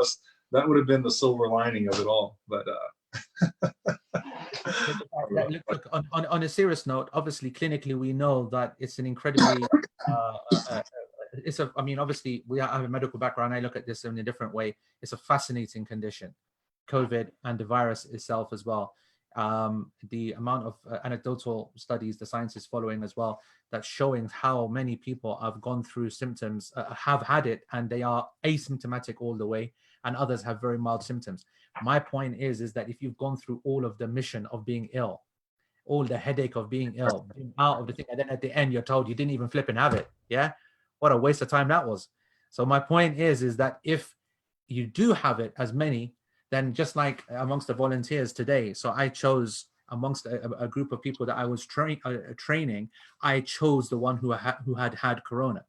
That would have been the silver lining of it all. But look, on a serious note, obviously clinically we know that it's an incredibly obviously we have a medical background. I look at this in a different way. It's a fascinating condition, COVID, and the virus itself as well. The amount of anecdotal studies the science is following as well, that's showing how many people have gone through symptoms, have had it, and they are asymptomatic all the way, and others have very mild symptoms. My point is that if you've gone through all of the mission of being ill, all the headache of being ill, being out of the thing, and then at the end you're told you didn't even flip and have it, yeah? What a waste of time that was. So my point is that if you do have it, as many, then just like amongst the volunteers today, so I chose amongst a group of people that I was training, I chose the one who had corona,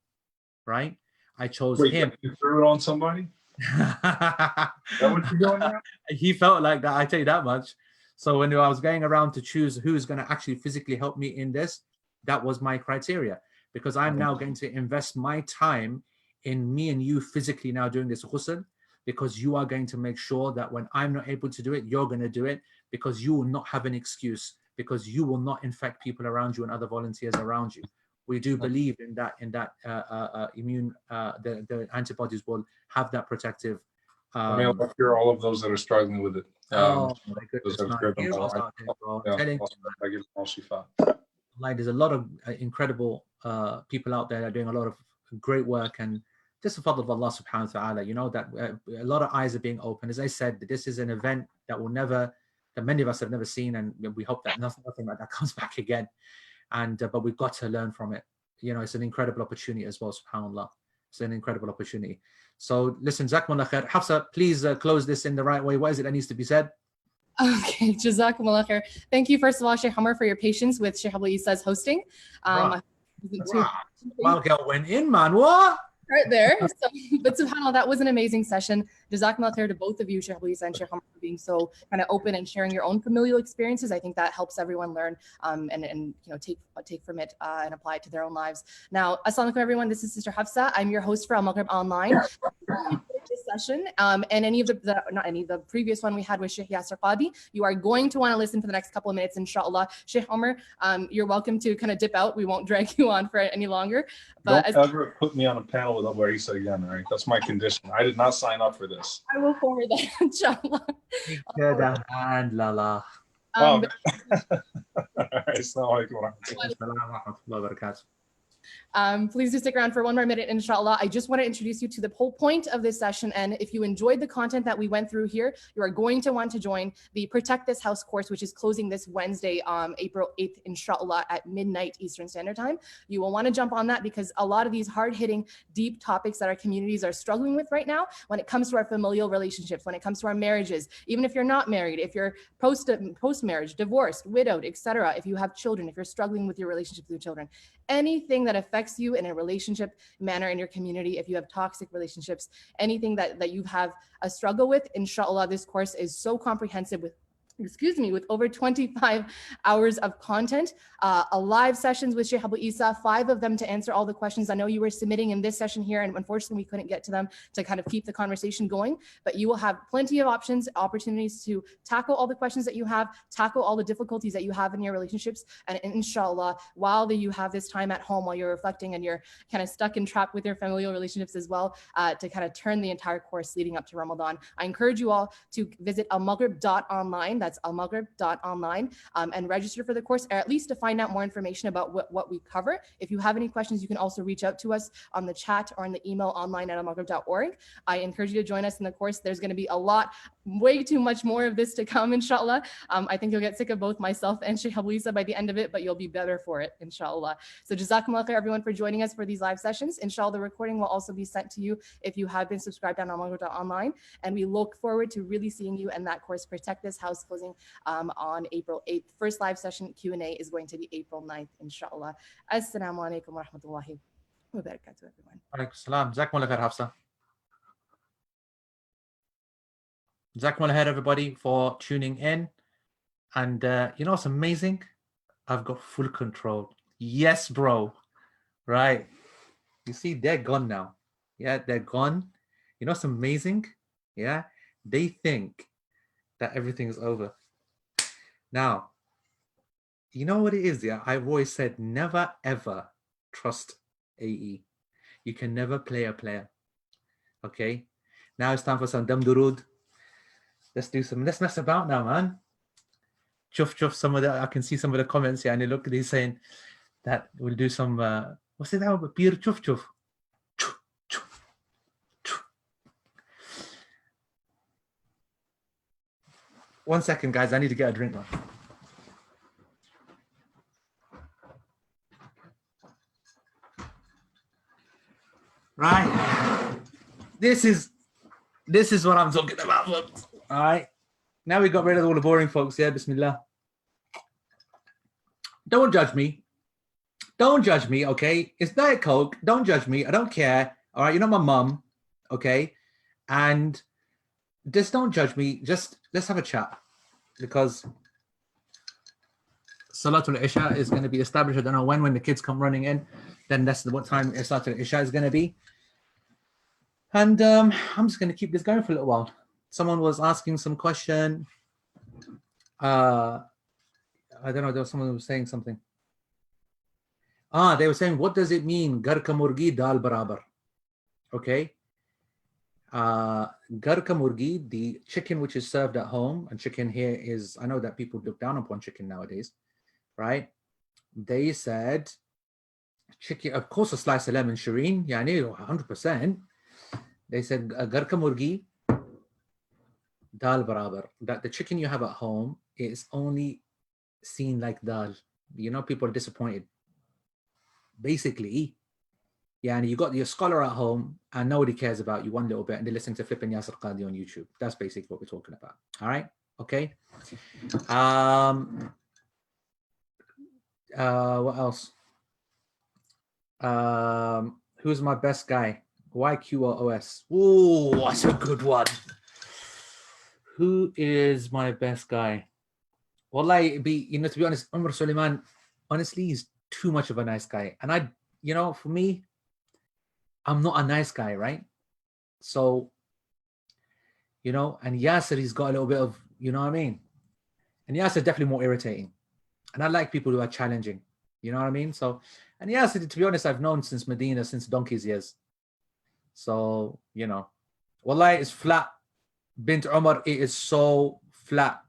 right? I chose him. You threw it on somebody? That what you're doing now? He felt like that, I tell you that much. So when I was going around to choose who's going to actually physically help me in this, that was my criteria, because I'm now going to invest my time in me and you physically now doing this ghusl, because you are going to make sure that when I'm not able to do it, you're going to do it, because you will not have an excuse, because you will not infect people around you and other volunteers around you. We do believe in that immune, the antibodies will have that protective. I cure all of those that are struggling with it. Oh my goodness, there's a lot of incredible people out there that are doing a lot of great work, and just the fadl of Allah subhanahu wa ta'ala, you know, that a lot of eyes are being opened. As I said, this is an event that many of us have never seen, and we hope that nothing like that comes back again. And but we've got to learn from it. You know, it's an incredible opportunity as well, subhanAllah. It's an incredible opportunity. So listen, Jazakumullah khair. Hafsa, please close this in the right way. What is it that needs to be said? Okay, Jazakumullah khair. Thank you, first of all, Sheikh Omar, for your patience with Sheikh Abu Isa's hosting. Well, girl went in, man. What? Right there. So, but subhanAllah, that was an amazing session. Jazakumullah khair to both of you, Sheikh Abu Isa and Sheikh Omar, for being so kind of open and sharing your own familial experiences. I think that helps everyone learn and you know, take from it and apply it to their own lives. Now, assalamu alaikum everyone. This is Sister Hafsa. I'm your host for Al Maghrib Online. This session and any of the previous one we had with Sheikh Yasser Qadi, you are going to want to listen for the next couple of minutes, inshallah. Sheikh Omar, you're welcome to kind of dip out. We won't drag you on for it any longer. But don't ever put me on a panel with Abu Isa again, all right? That's my condition. I did not sign up for this. I will forward that, inshallah. All right, assalamu alaikum. Please do stick around for one more minute, inshallah. I just want to introduce you to the whole point of this session. And if you enjoyed the content that we went through here, you are going to want to join the Protect This House course, which is closing this Wednesday, April 8th, inshallah, at midnight Eastern Standard Time. You will want to jump on that, because a lot of these hard-hitting, deep topics that our communities are struggling with right now, when it comes to our familial relationships, when it comes to our marriages, even if you're not married, if you're post-marriage, divorced, widowed, etc., if you have children, if you're struggling with your relationship with your children, anything that affects you in a relationship manner in your community, if you have toxic relationships, anything that you have a struggle with, inshallah, this course is so comprehensive with over 25 hours of content, live sessions with Sheikh Abu Isa, 5 of them to answer all the questions I know you were submitting in this session here, and unfortunately we couldn't get to them to kind of keep the conversation going, but you will have plenty of opportunities to tackle all the questions that you have, tackle all the difficulties that you have in your relationships, and inshallah, while you have this time at home, while you're reflecting and you're kind of stuck and trapped with your familial relationships as well, to kind of turn the entire course leading up to Ramadan. I encourage you all to visit almaghrib.online. That's almaghrib.online, and register for the course, or at least to find out more information about what we cover. If you have any questions, you can also reach out to us on the chat or in the email online at almaghrib.org. I encourage you to join us in the course. There's going to be a lot, way too much more of this to come, inshallah. I think you'll get sick of both myself and Sheikh Abu Isa by the end of it, but you'll be better for it, inshallah. So jazakumullah khair, everyone, for joining us for these live sessions. Inshallah, the recording will also be sent to you if you have been subscribed on almaghrib.online. And we look forward to really seeing you in that course, Protect This House, closing on April 8th. First live session Q&A is going to be April 9th, inshallah. Assalamu alaikum wa rahmatullahi wa barakatuh, everyone. Alaikum salam. Jazakumullah khair, Hafsa. Jazakumullah khair, everybody, for tuning in. And you know what's amazing? I've got full control. Yes, bro. Right. You see, they're gone now. Yeah, they're gone. You know what's amazing? Yeah, they think that everything is over. Now, you know what it is? Yeah, I've always said never ever trust AE. You can never play a player. Okay. Now it's time for some dam durud. Let's mess about now, man. Chuff, some of the, I can see some of the comments here, and they look, they're saying that we'll do some, what's it now? Beer chuff. 1 second, guys. I need to get a drink now. Right. This is what I'm talking about, folks. All right. Now we got rid of all the boring folks. Yeah, bismillah. Don't judge me. Don't judge me, okay? It's Diet Coke. Don't judge me. I don't care. All right. You're not my mum, okay? And just don't judge me. Just let's have a chat, because Salatul Isha is going to be established. I don't know when the kids come running in, then that's what time Salatul Isha is going to be. And I'm just going to keep this going for a little while. Someone was asking some question. I don't know. There was someone who was saying something. They were saying, what does it mean? Gar ka murgi dal barabar. Okay. Gar ka murgi, the chicken which is served at home, and chicken here is, I know that people look down upon chicken nowadays, right? They said chicken, of course, a slice of lemon, Shireen, yani 100%. They said gar ka murgi dal barabar, that the chicken you have at home is only seen like dal. You know, people are disappointed. Basically, yeah, and you got your scholar at home and nobody cares about you one little bit, and they're listening to Flippin' Yasser Qadi on YouTube. That's basically what we're talking about. All right, okay. What else? Who's my best guy? YQROS. Oh, that's a good one. Who is my best guy? Wallahi, to be honest, Omar Suleiman, honestly, he's too much of a nice guy. And for me, I'm not a nice guy, right? So, and Yasser, he's got a little bit of, you know what I mean? And Yasser definitely more irritating. And I like people who are challenging, you know what I mean? So, and Yasser, to be honest, I've known since Medina, since donkey's years. So, Wallahi, it's flat. Bint Umar, it is so flat.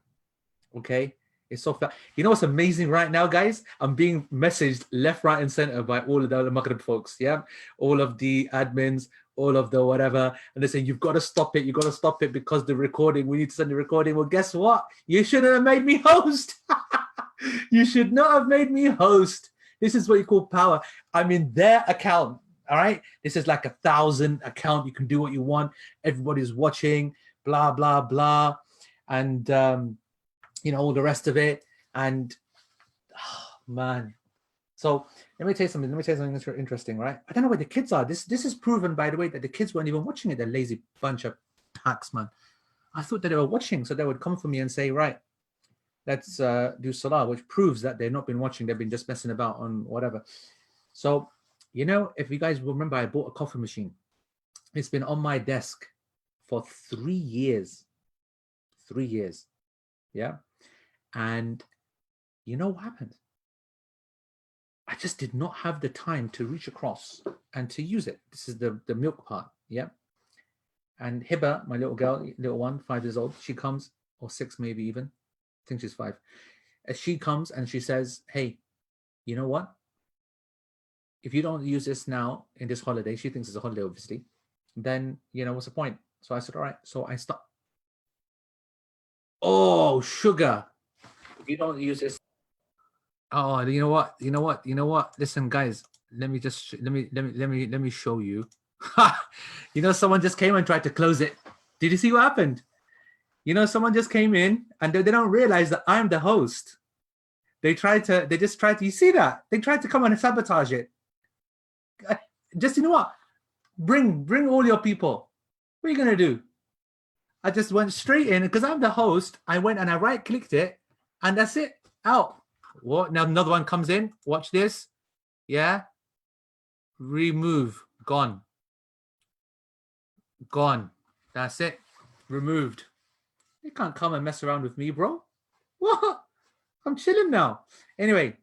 Okay? It's so flat. You know what's amazing right now, guys? I'm being messaged left, right, and center by all of the Maghrib folks, yeah? All of the admins, all of the whatever. And they're saying, you've got to stop it. You've got to stop it because the recording, we need to send the recording. Well, guess what? You shouldn't have made me host. You should not have made me host. This is what you call power. I'm in their account, all right? This is like 1,000 account. You can do what you want. Everybody's watching, blah, blah, blah. And, all the rest of it. And, man. So let me tell you something interesting, right? I don't know where the kids are. This is proven, by the way, that the kids weren't even watching it. They're lazy bunch of hacks, man. I thought that they were watching, so they would come for me and say, right, let's do salah, which proves that they've not been watching. They've been just messing about on whatever. So, if you guys remember, I bought a coffee machine. It's been on my desk for 3 years. 3 years. Yeah. And you know what happened? I just did not have the time to reach across and to use it. This is the milk part. Yeah. And Hiba, my little girl, little one, 5 years old, she comes, or 6 maybe even. think she's 5. She comes and she says, hey, you know what? If you don't use this now in this holiday, she thinks it's a holiday, obviously, then, you know, what's the point? So I said, all right. So I stopped. Oh, sugar. If you don't use this. Oh, you know what? Listen, guys, let me show you. You know, someone just came and tried to close it. Did you see what happened? You know, someone just came in and they don't realize that I'm the host. They just tried to, you see that? They tried to come and sabotage it. Just, you know what? Bring all your people. What are you going to do? I just went straight in because I'm the host. I went and I right-clicked it and that's it. Out. What? Now another one comes in. Watch this. Yeah. Remove. Gone. Gone. That's it. Removed. You can't come and mess around with me, bro. What? I'm chilling now. Anyway.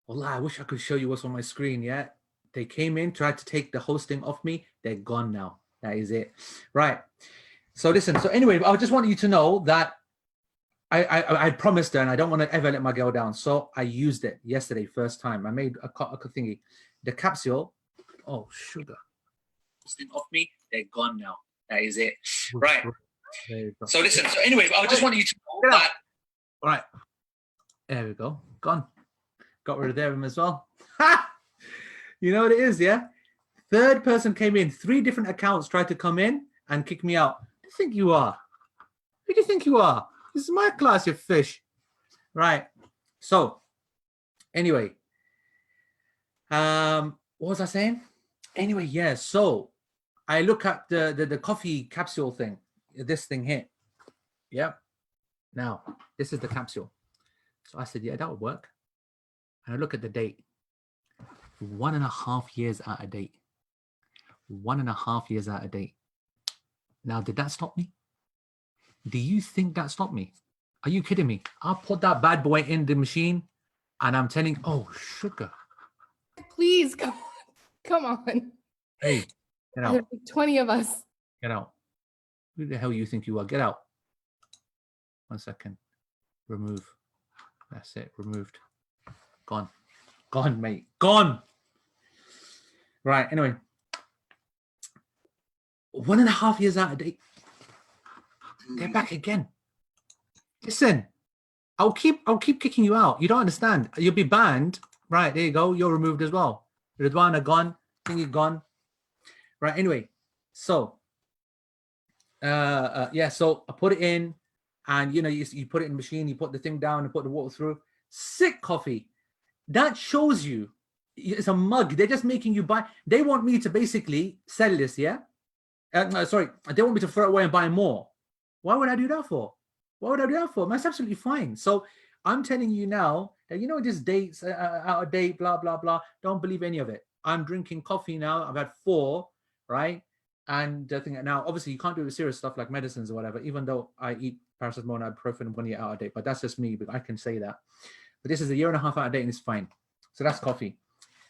Wallah, I wish I could show you what's on my screen. Yeah. They came in, tried to take the hosting off me. They're gone now. That is it. Right. So listen. So anyway, I just want you to know that I promised her and I don't want to ever let my girl down. So I used it yesterday, first time. I made a thingy. The capsule. Oh, sugar. Hosting off me. They're gone now. That is it. Right. So listen. So anyway, I just want you to know that. All right. There we go. Gone. Got rid of them as well. You know what it is, yeah? Third person came in. 3 different accounts tried to come in and kick me out. Who do you think you are? Who do you think you are? This is my class, you fish. Right. So, anyway. What was I saying? Anyway, yeah. So, I look at the coffee capsule thing. This thing here. Yeah. Now, this is the capsule. So, I said, yeah, that would work. And I look at the date. 1.5 years out of date. 1.5 years out of date. Now, did that stop me? Do you think that stopped me? Are you kidding me? I put that bad boy in the machine and I'm telling, oh, sugar. Please, come on. Come on. Hey, get out. There's like 20 of us. Get out. Who the hell you think you are? Get out. 1 second. Remove. That's it. Removed. Gone. Gone, mate. Gone. Right. Anyway. 1.5 years out of date. They're back again. Listen, I'll keep kicking you out. You don't understand. You'll be banned. Right, there you go. You're removed as well. Ridwana gone. Thingy gone. Right, anyway. So, yeah, so I put it in and, you know, you put it in the machine, you put the thing down and put the water through. Sick coffee. That shows you it's a mug. They're just making you buy. They want me to basically sell this, yeah? Sorry, they want me to throw it away and buy more. Why would I do that for? What would I do that for? That's absolutely fine. So I'm telling you now that, you know, this date's out of date, blah, blah, blah. Don't believe any of it. I'm drinking coffee now. I've had 4, right? And I think now, obviously, you can't do the serious stuff like medicines or whatever, even though I eat paracetamol and ibuprofen 1 year out of date. But that's just me, but I can say that. But this is 1.5 years out of date and it's fine. So that's coffee.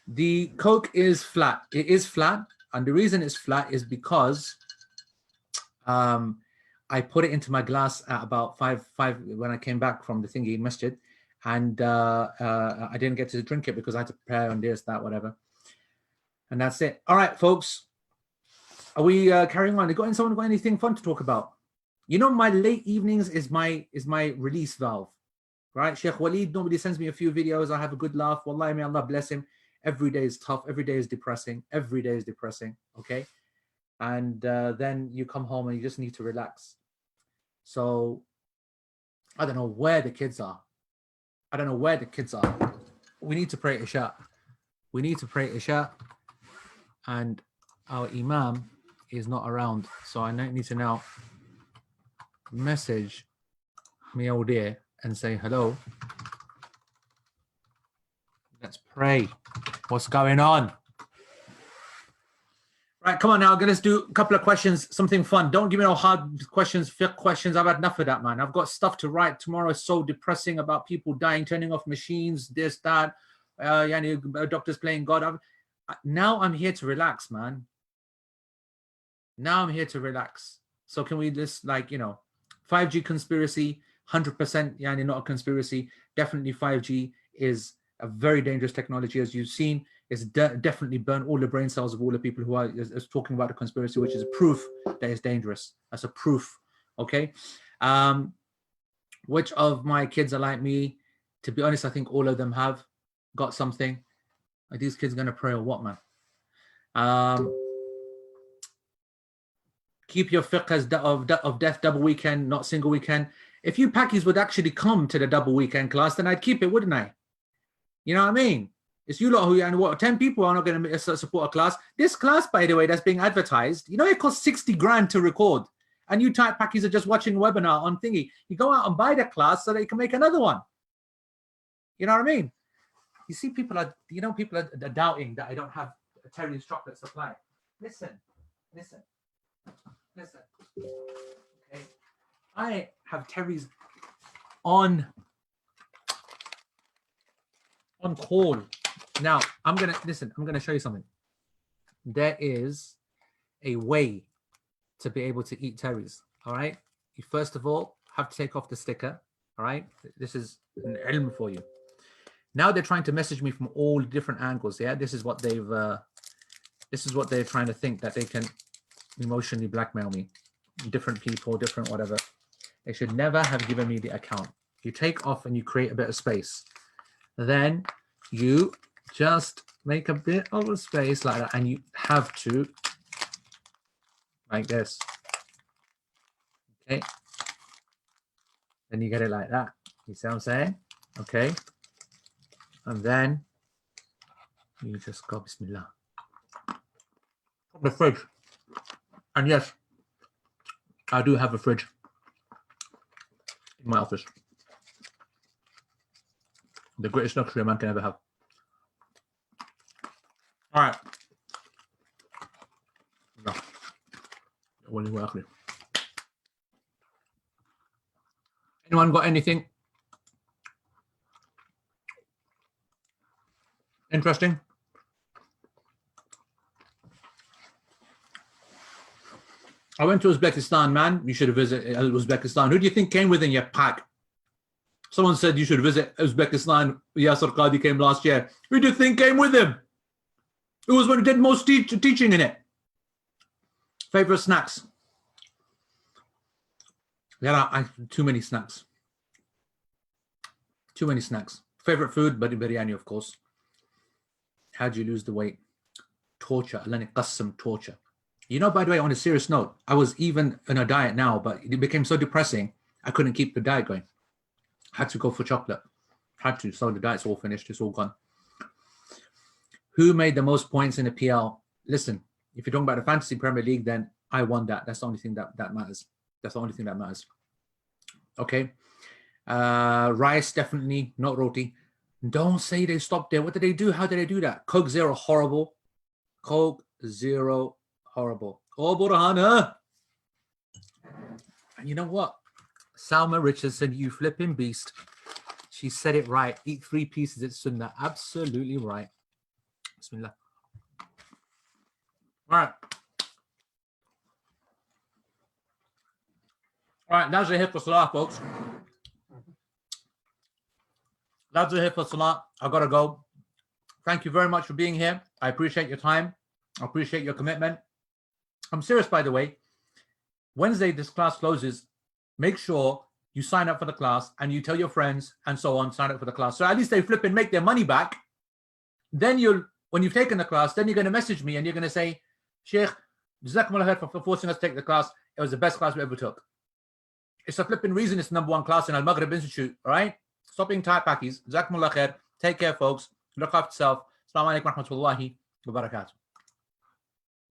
The Coke is flat. It is flat. And the reason it's flat is because I put it into my glass at about 5 when I came back from the thingy masjid, and I didn't get to drink it because I had to prepare on this, that, whatever. And that's it. All right, folks. Are we carrying on? Someone got anything fun to talk about? You know, my late evenings is my release valve, right? Sheikh Waleed normally sends me a few videos. I have a good laugh. Wallahi, may Allah bless him. Every day is tough. Every day is depressing. Every day is depressing. Okay. And then you come home and you just need to relax. So I don't know where the kids are. I don't know where the kids are. We need to pray Isha. We need to pray Isha. And our Imam is not around. So I need to now message me old dear and say hello. Let's pray. What's going on? Right, come on now. Let's do a couple of questions, something fun. Don't give me no hard questions, fiqh questions. I've had enough of that, man. I've got stuff to write. Tomorrow is so depressing about people dying, turning off machines, this, that, doctors playing God. Now I'm here to relax, man. Now I'm here to relax. So can we just, like, you know, 5G conspiracy, 100% yani not a conspiracy. Definitely 5G is a very dangerous technology, as you've seen. It's definitely burned all the brain cells of all the people who are is talking about the conspiracy, which is proof that it's dangerous. That's a proof. Okay. Which of my kids are like me? To be honest, I think all of them have got something. Are these kids going to pray or what, man? Keep your fiqh of death double weekend, not single weekend. If you Pakis would actually come to the double weekend class, then I'd keep it, wouldn't I? You know what I mean? It's you lot who, and what, 10 people are not going to support a class. This class, by the way, that's being advertised, you know, it costs 60 grand to record. And you type Pakis are just watching a webinar on thingy. You go out and buy the class so that you can make another one. You know what I mean? You see, people are doubting that I don't have a Terry's chocolate supply. Listen. Okay. I have Terry's on call. Now, I'm gonna show you something. There is a way to be able to eat Terry's. All right. You first of all have to take off the sticker. All right. This is an ilm for you. Now they're trying to message me from all different angles. Yeah, this is what they're trying to think, that they can emotionally blackmail me. Different people, different whatever. They should never have given me the account. You take off and you create a bit of space. Then you just make a bit of a space like that, and you have to like this. Okay. Then you get it like that. You see what I'm saying? Okay. And then you just go Bismillah. From the fridge. And yes, I do have a fridge in my office. The greatest luxury a man can ever have. All right. No. Anyone got anything interesting? I went to Uzbekistan, man. You should visit Uzbekistan. Who do you think came within your pack? Someone said you should visit Uzbekistan. Yasser Qadi came last year. Who do you think came with him? Who was one who did most teaching in it? Favorite snacks? Yeah, too many snacks. Too many snacks. Favorite food? Biryani, of course. How'd you lose the weight? Torture. Torture. You know, by the way, on a serious note, I was even on a diet now, but it became so depressing, I couldn't keep the diet going. Had to go for chocolate. Had to. So the diet's all finished. It's all gone. Who made the most points in the PL? Listen, if you're talking about the Fantasy Premier League, then I won that. That's the only thing that matters. That's the only thing that matters. Okay. Rice, definitely, not roti. Don't say they stopped there. What did they do? How did they do that? Coke Zero, horrible. Coke Zero, horrible. Oh, Burhana. And you know what? Salma Richardson, you flipping beast. She said it right. Eat 3 pieces. It's sunnah. Absolutely right. Bismillah. All right. All right. That's a hit for Salah, folks. That's a hit for Salah. I got to go. Thank you very much for being here. I appreciate your time. I appreciate your commitment. I'm serious, by the way. Wednesday, this class closes. Make sure you sign up for the class and you tell your friends and so on, sign up for the class. So at least they flip and make their money back. Then when you've taken the class, then you're going to message me and you're going to say, Sheikh, Jazakumullah khair for forcing us to take the class. It was the best class we ever took. It's a flipping reason it's the #1 class in Al-Maghrib Institute, all right? Stop being tight packies. Jazakumullah khair. Take care, folks. Look after yourself. Assalamu alaikum wa rahmatullahi wa barakatuh.